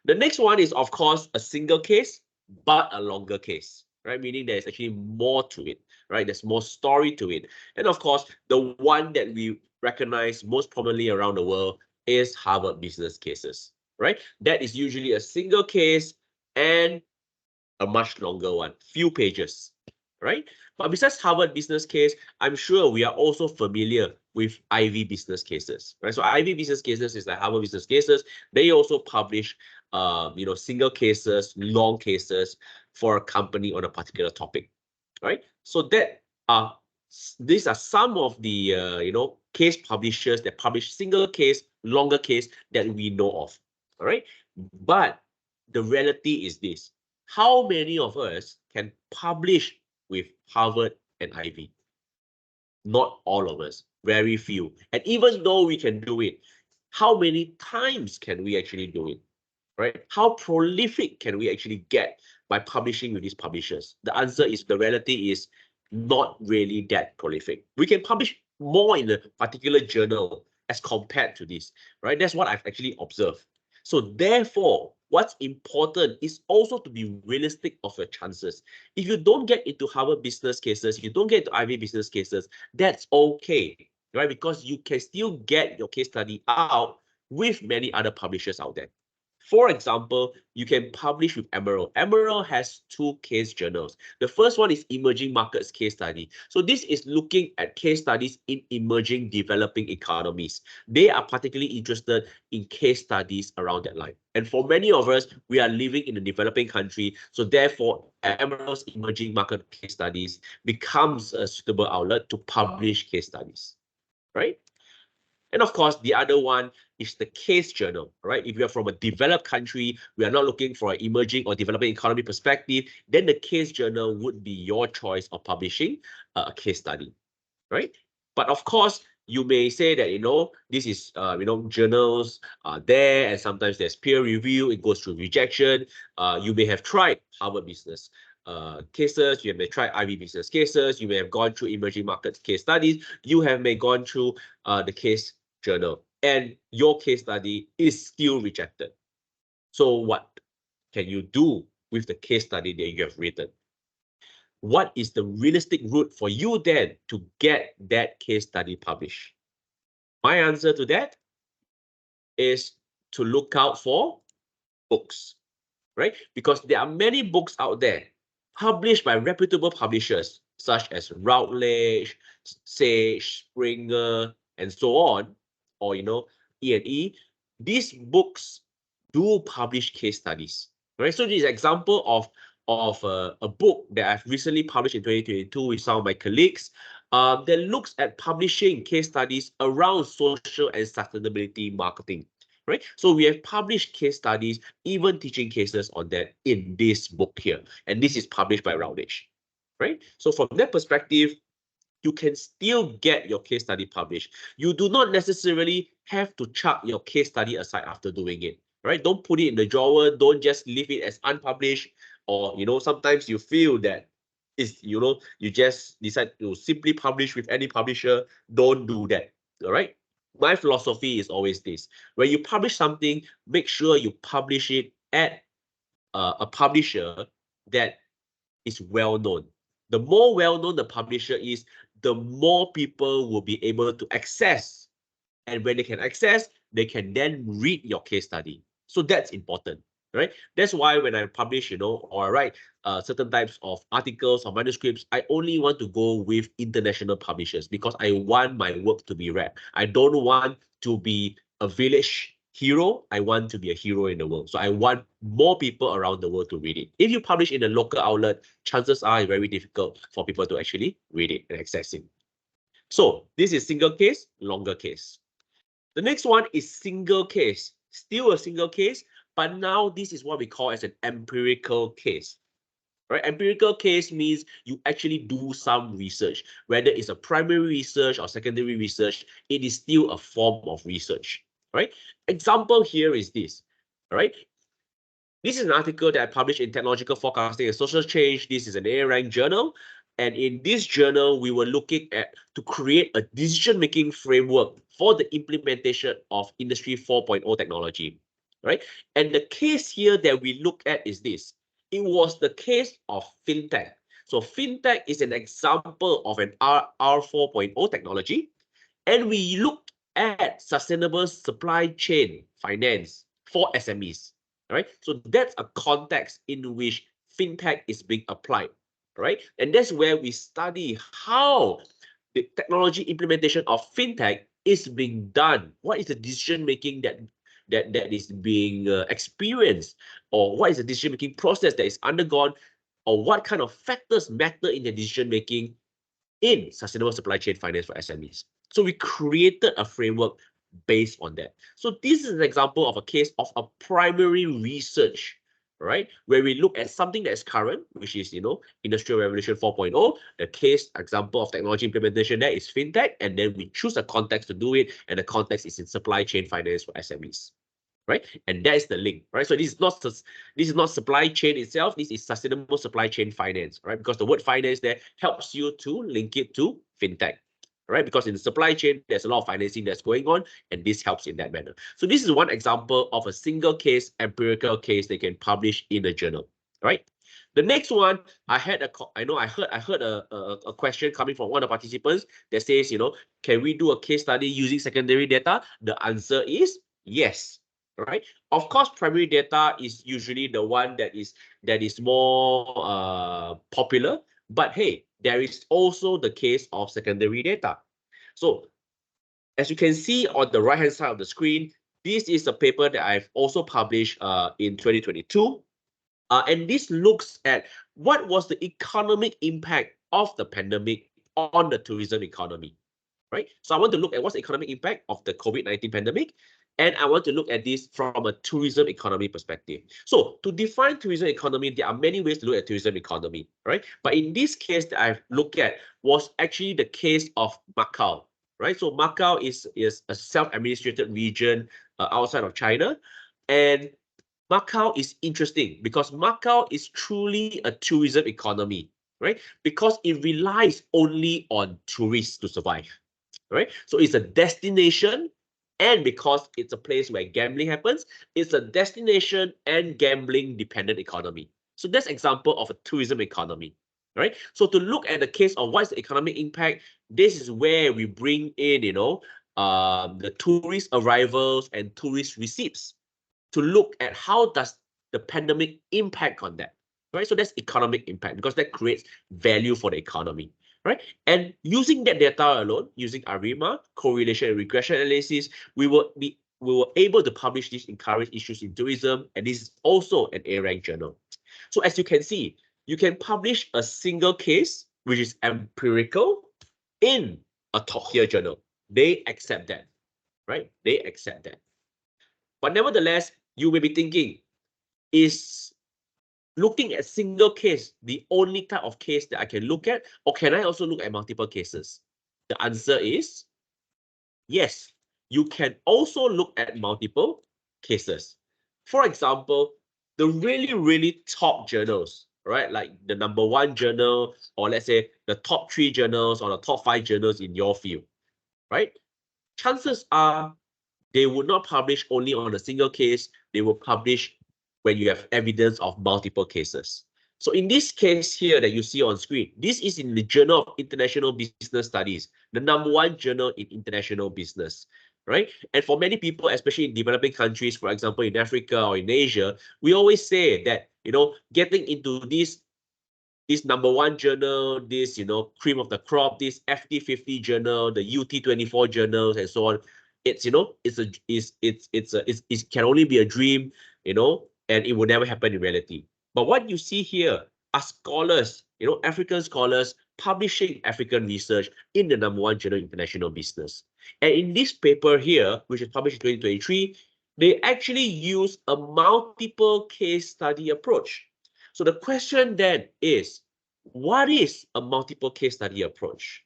The next one is, of course, a single case, but a longer case, right? Meaning there's actually more to it, right? There's more story to it. And of course, the one that we recognize most prominently around the world is Harvard Business Cases, right? That is usually a single case and a much longer one, few pages, right? But besides Harvard Business Case, I'm sure we are also familiar with Ivy Business Cases, right? So Ivy Business Cases is like Harvard Business Cases. They also publish, single cases, long cases for a company on a particular topic, right? So these are some of the, case publishers that publish single case, longer case that we know of, all right? But the reality is this: how many of us can publish with Harvard and Ivy? Not all of us, very few. And even though we can do it, how many times can we actually do it, right? How prolific can we actually get by publishing with these publishers? The answer is, the reality is not really that prolific. We can publish more in a particular journal as compared to this, right? That's what I've actually observed. So therefore, what's important is also to be realistic of your chances. If you don't get into Harvard Business Cases, if you don't get into Ivy Business Cases, that's okay, right? Because you can still get your case study out with many other publishers out there. For example, you can publish with Emerald. Emerald has two case journals. The first one is Emerging Markets Case Study. So this is looking at case studies in emerging developing economies. They are particularly interested in case studies around that line. And for many of us, we are living in a developing country. So therefore, Emerald's Emerging Market Case Studies becomes a suitable outlet to publish case studies, right? And of course, the other one is the case journal, right? If you're from a developed country, we are not looking for an emerging or developing economy perspective, then the case journal would be your choice of publishing a case study, right? But of course, you may say that, this is, journals are there, and sometimes there's peer review, it goes through rejection. You may have tried Harvard Business cases, you may try Ivy Business Cases, you may have gone through emerging markets case studies, you may gone through the case journal, and your case study is still rejected. So what can you do with the case study that you have written? What is the realistic route for you then to get that case study published? My answer to that is to look out for books, right? Because there are many books out there published by reputable publishers such as Routledge, Sage, Springer, and so on, or E&E, these books do publish case studies, right? So this is an example of a book that I've recently published in 2022 with some of my colleagues that looks at publishing case studies around social and sustainability marketing, right? So we have published case studies, even teaching cases on that in this book here, and this is published by Routledge, right? So from that perspective, you can still get your case study published. You do not necessarily have to chuck your case study aside after doing it, right? Don't put it in the drawer. Don't just leave it as unpublished. Or, sometimes you feel that you just decide to simply publish with any publisher. Don't do that, all right? My philosophy is always this. When you publish something, make sure you publish it at a publisher that is well known. The more well known the publisher is, the more people will be able to access. And when they can access, they can then read your case study. So that's important, right? That's why when I publish, or I write certain types of articles or manuscripts, I only want to go with international publishers because I want my work to be read. I don't want to be a village hero. I want to be a hero in the world. So I want more people around the world to read it. If you publish in a local outlet, chances are it's very difficult for people to actually read it and access it. So this is single case, longer case. The next one is single case, still a single case, but now this is what we call as an empirical case. Right? Empirical case means you actually do some research, whether it's a primary research or secondary research, it is still a form of research. Right? Example here is this. All right. This is an article that I published in Technological Forecasting and Social Change. This is an A-ranked journal. And in this journal, we were looking at to create a decision-making framework for the implementation of Industry 4.0 technology, right? And the case here that we look at is this. It was the case of fintech. So fintech is an example of an R4.0 technology. And we looked at sustainable supply chain finance for SMEs, right? So that's a context in which fintech is being applied, right? And that's where we study how the technology implementation of fintech is being done. What is the decision making that is being experienced, or what is the decision making process that is undergone, or what kind of factors matter in the decision making in sustainable supply chain finance for SMEs. So we created a framework based on that. So this is an example of a case of a primary research, right? Where we look at something that is current, which is, Industrial Revolution 4.0. The case example of technology implementation there is fintech, and then we choose a context to do it, and the context is in supply chain finance for SMEs. Right, and that is the link, right? So this is not supply chain itself. This is sustainable supply chain finance, right? Because the word finance there helps you to link it to fintech, right? Because in the supply chain, there's a lot of financing that's going on, and this helps in that manner. So this is one example of a single case, empirical case they can publish in a journal, right? The next one, I heard a question coming from one of the participants that says, can we do a case study using secondary data? The answer is yes. Right. Of course, primary data is usually the one that is more popular. But hey, there is also the case of secondary data. So as you can see on the right-hand side of the screen, this is a paper that I've also published in 2022. And this looks at what was the economic impact of the pandemic on the tourism economy. Right? So I want to look at what's the economic impact of the COVID-19 pandemic, and I want to look at this from a tourism economy perspective. So to define tourism economy, there are many ways to look at tourism economy, right? But in this case that I've looked at was actually the case of Macau, right? So Macau is a self-administrated region outside of China, and Macau is interesting because Macau is truly a tourism economy, right? Because it relies only on tourists to survive. Right? So it's a destination, and because it's a place where gambling happens, it's a destination and gambling dependent economy. So that's example of a tourism economy, right? So to look at the case of what's the economic impact, this is where we bring in, the tourist arrivals and tourist receipts to look at how does the pandemic impact on that, right? So that's economic impact because that creates value for the economy. right? And using that data alone, using ARIMA, correlation and regression analysis, we were able to publish this in Current Issues in Tourism, and this is also an A-ranked journal. So as you can see, you can publish a single case, which is empirical, in a top-tier journal. They accept that, right? They accept that. But nevertheless, you may be thinking, is looking at single case the only type of case that I can look at, or can I also look at multiple cases? The answer is yes, you can also look at multiple cases. For example, the really top journals, right? Like the #1 journal, or let's say the top 3 journals or the top 5 journals in your field, right? Chances are they would not publish only on a single case, they will publish when you have evidence of multiple cases. So in this case here that you see on screen, this is in the Journal of International Business Studies, the #1 journal in international business, right? And for many people, especially in developing countries, for example, in Africa or in Asia, we always say that, getting into this #1 journal, this, cream of the crop, this FT50 journal, the UT24 journals, and so on. It can only be a dream, and it will never happen in reality. But what you see here are scholars, African scholars publishing African research in the #1 journal international business. And in this paper here, which is published in 2023, they actually use a multiple case study approach. So the question then is, what is a multiple case study approach?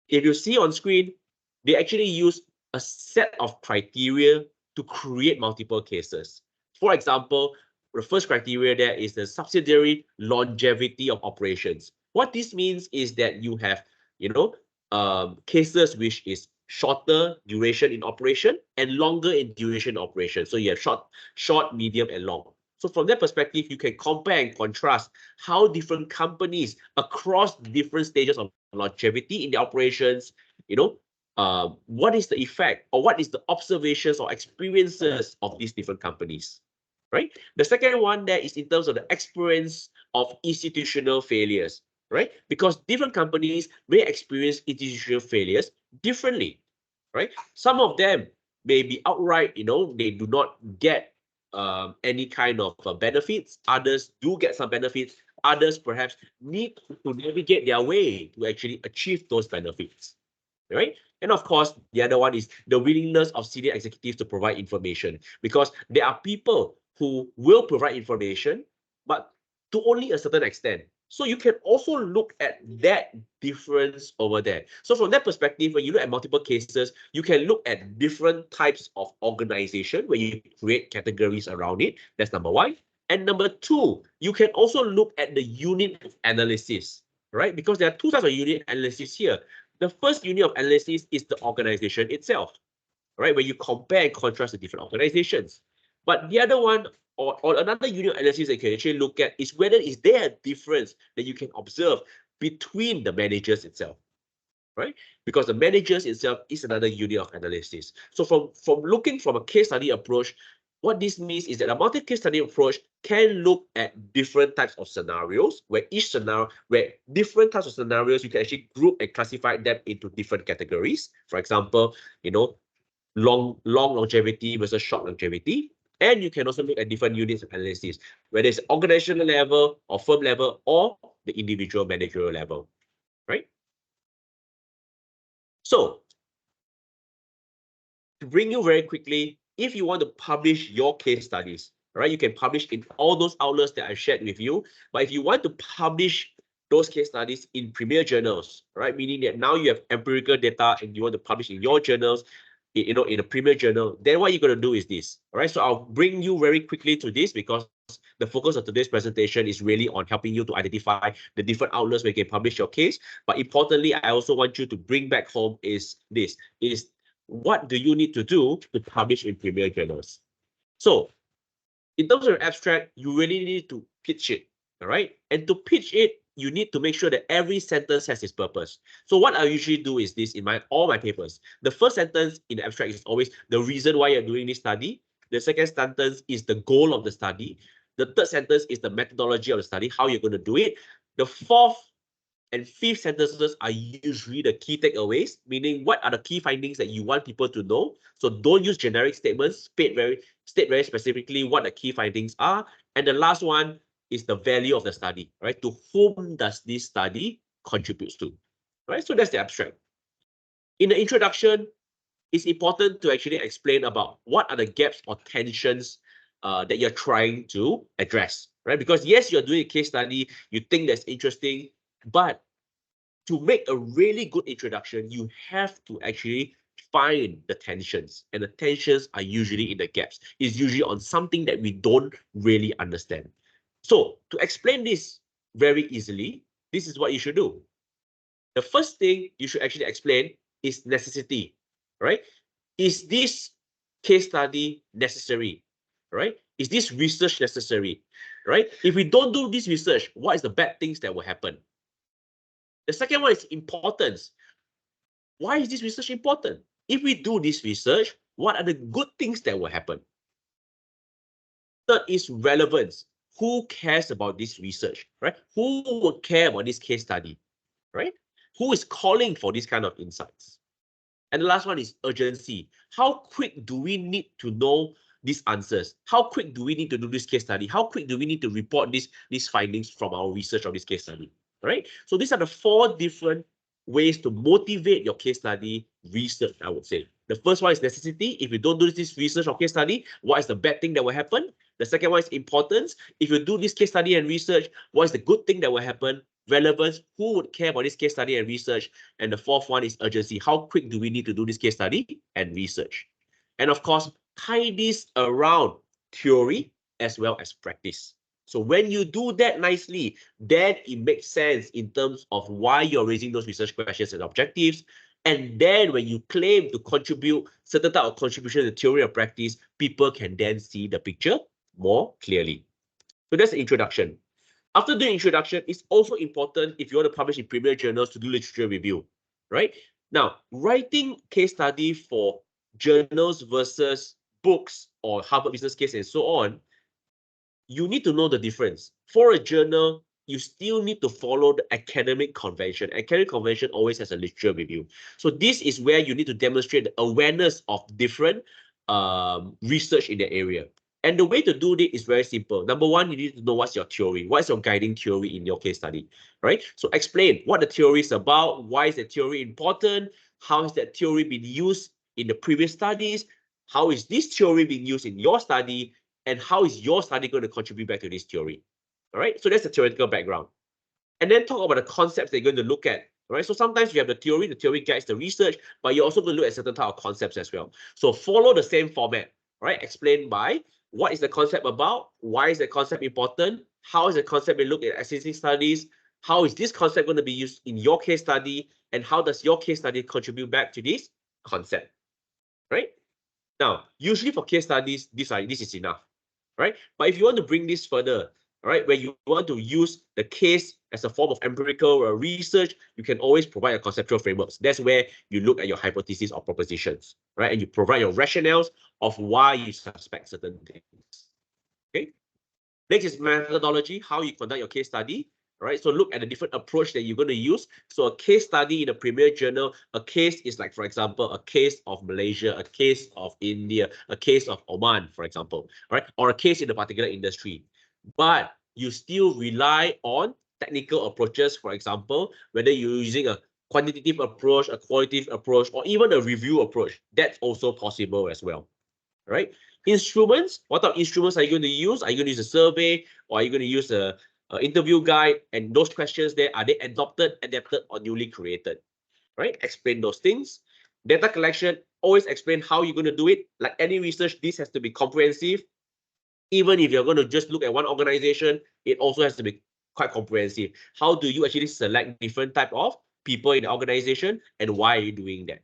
If you see on screen, they actually use a set of criteria to create multiple cases. For example, the first criteria there is the subsidiary longevity of operations. What this means is that you have, cases which is shorter duration in operation and longer in duration operation. So you have short, medium, and long. So from that perspective, you can compare and contrast how different companies across different stages of longevity in the operations, what is the effect or what is the observations or experiences of these different companies, right? The second one there is in terms of the experience of institutional failures, right? Because different companies may experience institutional failures differently, right? Some of them may be outright, they do not get any kind of benefits. Others do get some benefits. Others perhaps need to navigate their way to actually achieve those benefits, right? And of course, the other one is the willingness of senior executives to provide information, because there are people who will provide information, but to only a certain extent. So you can also look at that difference over there. So from that perspective, when you look at multiple cases, you can look at different types of organization where you create categories around it. That's #1. And #2, you can also look at the unit of analysis, right? Because there are 2 types of unit analysis here. The first unit of analysis is the organization itself, right? Where you compare and contrast the different organizations. But the other one, or another unit of analysis that you can actually look at, is whether is there a difference that you can observe between the managers itself, right? Because the managers itself is another unit of analysis. So from looking from a case study approach, what this means is that a multi-case study approach can look at different types of scenarios, where different types of scenarios, you can actually group and classify them into different categories. For example, long longevity versus short longevity. And you can also look at different units of analysis, whether it's organizational level or firm level or the individual managerial level, right? So to bring you very quickly, if you want to publish your case studies, right, you can publish in all those outlets that I've shared with you. But if you want to publish those case studies in premier journals, right, meaning that now you have empirical data and you want to publish in your journals, in a premier journal, then what you're going to do is this. All right, so I'll bring you very quickly to this, because the focus of today's presentation is really on helping you to identify the different outlets where you can publish your case. But importantly, I also want you to bring back home is what do you need to do to publish in premier journals? So in terms of abstract, you really need to pitch it, all right? And to pitch it, you need to make sure that every sentence has its purpose. So what I usually do is this in all my papers. The first sentence in the abstract is always the reason why you're doing this study. The second sentence is the goal of the study. The third sentence is the methodology of the study, how you're going to do it. The fourth and fifth sentences are usually the key takeaways, meaning what are the key findings that you want people to know. So don't use generic statements, state very specifically what the key findings are. And the last one is the value of the study, right? To whom does this study contributes to, right? So that's the abstract. In the introduction, it's important to actually explain about what are the gaps or tensions that you're trying to address, right? Because yes, you're doing a case study, you think that's interesting, but to make a really good introduction, you have to actually find the tensions, and the tensions are usually in the gaps. It's usually on something that we don't really understand. So to explain this very easily, this is what you should do. The first thing you should actually explain is necessity, right? Is this case study necessary, right? Is this research necessary, right? If we don't do this research, what is the bad things that will happen? The second one is importance. Why is this research important? If we do this research, what are the good things that will happen? Third is relevance. Who cares about this research, right? Who would care about this case study, right? Who is calling for this kind of insights? And the last one is urgency. How quick do we need to know these answers? How quick do we need to do this case study? How quick do we need to report these findings from our research of this case study, right? So these are the 4 different ways to motivate your case study research, I would say. The first one is necessity. If you don't do this research or case study, what is the bad thing that will happen? The second one is importance. If you do this case study and research, what is the good thing that will happen? Relevance. Who would care about this case study and research? And the fourth one is urgency. How quick do we need to do this case study and research? And of course, tie this around theory as well as practice. So when you do that nicely, then it makes sense in terms of why you're raising those research questions and objectives. And then when you claim to contribute certain type of contribution to theory or practice, people can then see the picture more clearly. So that's the introduction. After the introduction, it's also important if you want to publish in premier journals to do literature review, right? Now, writing case study for journals versus books or Harvard Business Case and so on, you need to know the difference. For a journal, you still need to follow the academic convention. Academic convention always has a literature review. So this is where you need to demonstrate the awareness of different research in the area. And the way to do this is very simple. Number one, you need to know what's your theory. What's your guiding theory in your case study, right? So explain what the theory is about. Why is the theory important? How has that theory been used in the previous studies? How is this theory being used in your study? And how is your study going to contribute back to this theory? All right, so that's the theoretical background. And then talk about the concepts that you're going to look at. All right, so sometimes you have the theory guides the research, but you're also going to look at certain type of concepts as well. So follow the same format, right? Explain by what is the concept about, why is the concept important, how is the concept being looked at existing studies, how is this concept going to be used in your case study, and how does your case study contribute back to this concept, right? Now, usually for case studies, this is enough, right? But if you want to bring this further, all right, where you want to use the case as a form of empirical research, you can always provide a conceptual frameworks. That's where you look at your hypotheses or propositions, right? And you provide your rationales of why you suspect certain things. Okay. Next is methodology, how you conduct your case study. Right, so look at the different approach that you're going to use. So a case study in a premier journal, a case is like, for example, a case of Malaysia, a case of India, a case of Oman, for example, right? Or a case in a particular industry. But you still rely on technical approaches, for example, whether you're using a quantitative approach, a qualitative approach, or even a review approach. That's also possible as well, right? Instruments, what type of instruments are you going to use? Are you going to use a survey, or are you going to use a interview guide? And those questions there, are they adopted, adapted, or newly created, right? Explain those things. Data collection, always explain how you're going to do it. Like any research, this has to be comprehensive. Even if you're going to just look at one organization, it also has to be quite comprehensive. How do you actually select different type of people in the organization, and why are you doing that,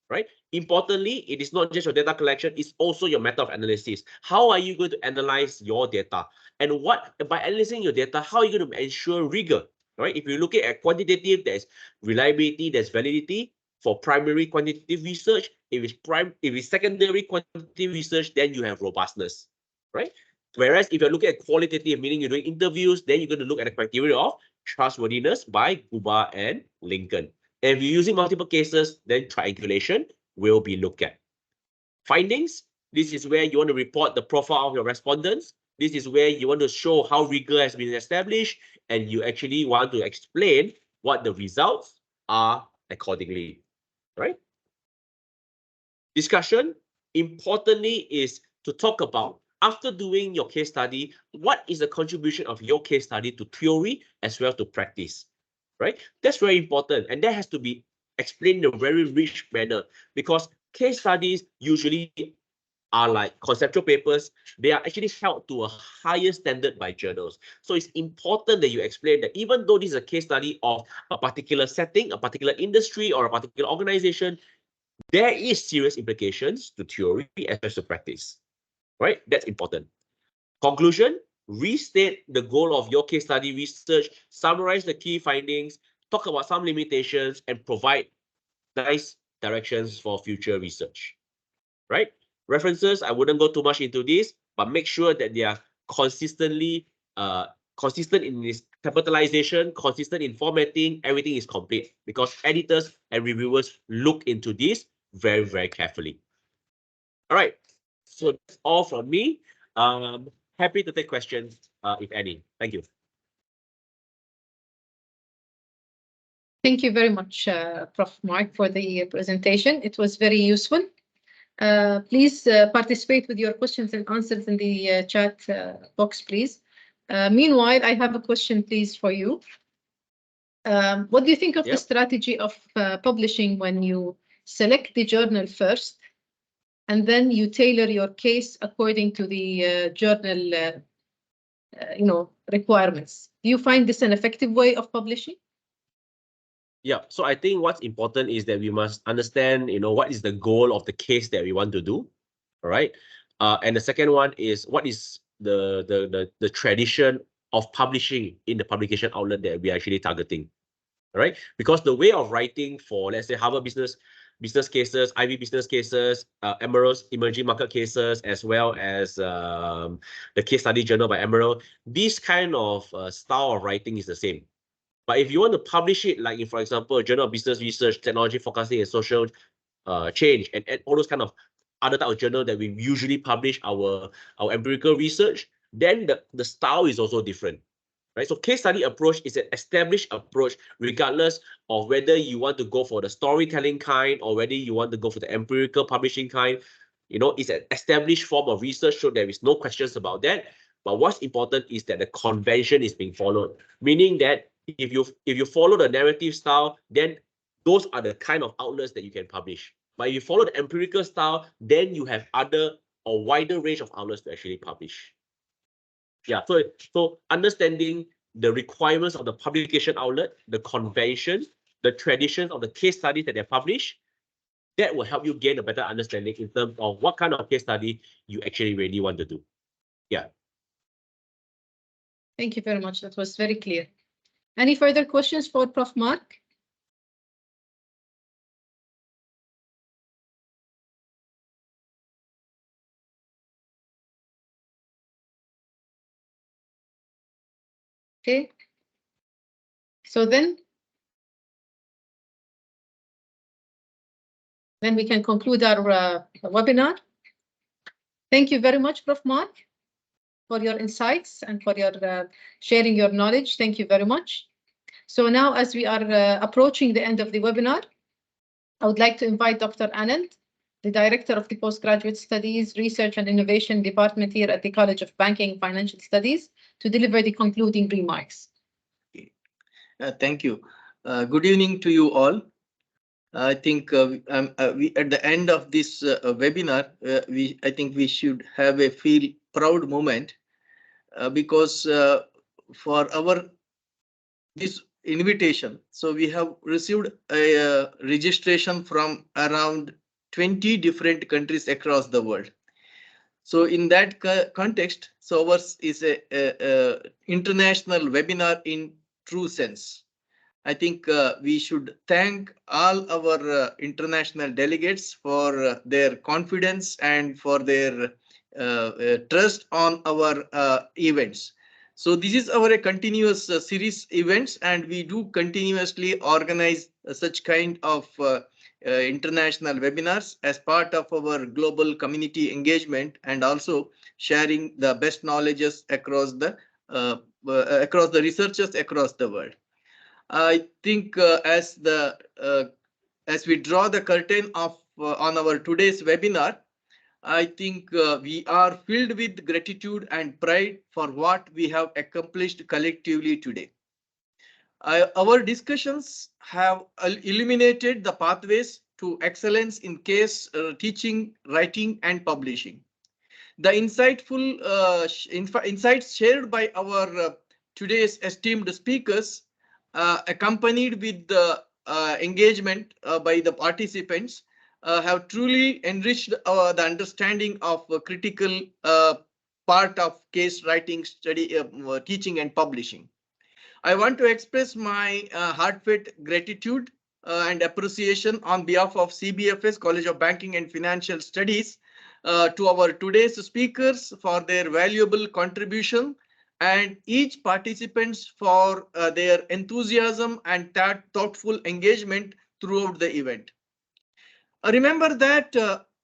right? Importantly, it is not just your data collection, it's also your method of analysis. How are you going to analyze your data? And what, by analyzing your data, how are you going to ensure rigor, right? If you're looking at quantitative, there's reliability, there's validity. For primary quantitative research, if it's secondary quantitative research, then you have robustness, right? Whereas if you're looking at qualitative, meaning you're doing interviews, then you're going to look at the criteria of trustworthiness by Guba and Lincoln. And if you're using multiple cases, then triangulation will be looked at. Findings, this is where you want to report the profile of your respondents. This is where you want to show how rigor has been established, and you actually want to explain what the results are accordingly, right? Discussion, importantly, is to talk about, after doing your case study, what is the contribution of your case study to theory as well to practice, right? That's very important, and that has to be explained in a very rich manner, because case studies usually are like conceptual papers. They are actually held to a higher standard by journals. So it's important that you explain that even though this is a case study of a particular setting, a particular industry, or a particular organization, there is serious implications to theory as well as to practice, right? That's important. Conclusion, restate the goal of your case study research, summarize the key findings, talk about some limitations, and provide nice directions for future research, right? References, I wouldn't go too much into this, but make sure that they are consistently consistent in this capitalization, consistent in formatting, everything is complete, because editors and reviewers look into this very, very carefully. All right, so that's all from me. Happy to take questions if any. Thank you. Thank you very much, Prof. Marc, for the presentation. It was very useful. Please participate with your questions and answers in the chat box, please. Meanwhile, I have a question, please, for you. What do you think of the strategy of publishing when you select the journal first, and then you tailor your case according to the journal, requirements? Do you find this an effective way of publishing? Yeah, so I think what's important is that we must understand, what is the goal of the case that we want to do, all right? And the second one is, what is the tradition of publishing in the publication outlet that we're actually targeting, all right? Because the way of writing for, let's say, Harvard business cases, Ivy business cases, Emerald's emerging market cases, as well as the case study journal by Emerald, this kind of style of writing is the same. But if you want to publish it, like in, for example, Journal of Business Research, Technology Forecasting and Social Change, and all those kind of other type of journal that we usually publish our empirical research, then the style is also different, right? So case study approach is an established approach, regardless of whether you want to go for the storytelling kind or whether you want to go for the empirical publishing kind. It's an established form of research, so there is no questions about that. But what's important is that the convention is being followed, meaning that if you follow the narrative style, then those are the kind of outlets that you can publish. But if you follow the empirical style, then you have a wider range of outlets to actually publish. Yeah, so understanding the requirements of the publication outlet, the convention, the traditions of the case studies that they publish, that will help you gain a better understanding in terms of what kind of case study you actually really want to do. Yeah. Thank you very much. That was very clear. Any further questions for Prof. Marc? Okay. So then we can conclude our webinar. Thank you very much, Prof. Marc, for your insights and for your sharing your knowledge. Thank you very much. So now, as we are approaching the end of the webinar, I would like to invite Dr. Anand, the Director of the Postgraduate Studies, Research and Innovation Department here at the College of Banking and Financial Studies, to deliver the concluding remarks. Thank you. Good evening to you all. I think we at the end of this webinar, I think we should have a feel proud moment because for this invitation, so we have received a registration from around 20 different countries across the world. So in that context, so ours is a international webinar in true sense. I think we should thank all our international delegates for their confidence and for their trust on our events. So this is our continuous series events, and we do continuously organize such kind of international webinars as part of our global community engagement, and also sharing the best knowledges across the researchers across the world. I think as we draw the curtain of on our today's webinar, I think we are filled with gratitude and pride for what we have accomplished collectively today. Our discussions have illuminated the pathways to excellence in case teaching, writing, and publishing. The insightful insights shared by our today's esteemed speakers, accompanied with the engagement by the participants, have truly enriched the understanding of a critical part of case writing, study, teaching, and publishing. I want to express my heartfelt gratitude and appreciation on behalf of CBFS College of Banking and Financial Studies to our today's speakers for their valuable contribution, and each participants for their enthusiasm and thoughtful engagement throughout the event. Remember that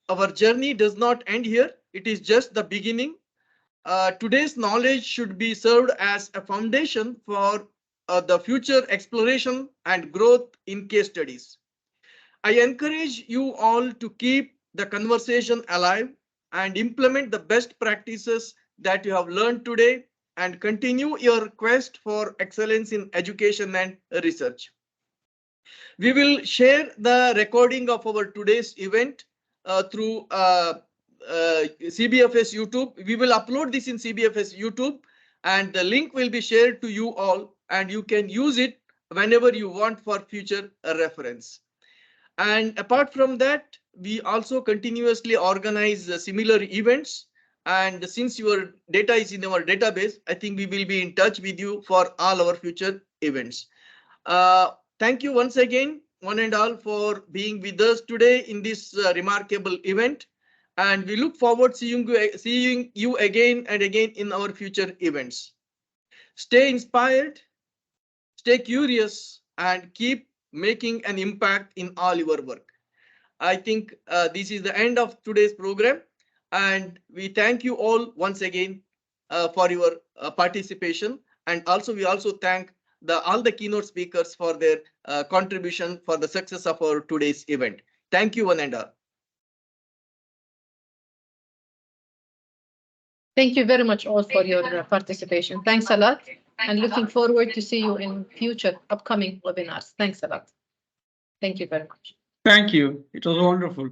our journey does not end here. It is just the beginning. Today's knowledge should be served as a foundation for the future exploration and growth in case studies. I encourage you all to keep the conversation alive and implement the best practices that you have learned today, and continue your quest for excellence in education and research. We will share the recording of our today's event through CBFS YouTube. We will upload this in CBFS YouTube, and the link will be shared to you all, and you can use it whenever you want for future reference. And apart from that, we also continuously organize similar events. And since your data is in our database, I think we will be in touch with you for all our future events. Thank you once again, one and all, for being with us today in this remarkable event. And we look forward to seeing you again and again in our future events. Stay inspired, stay curious, and keep making an impact in all your work. I think this is the end of today's program, and we thank you all once again for your participation. And also, we also thank all the keynote speakers for their contribution for the success of our today's event. Thank you, one and all. Thank you very much all for your participation. Thanks a lot, and looking forward to see you in future upcoming webinars. Thanks a lot. Thank you very much. Thank you. It was wonderful.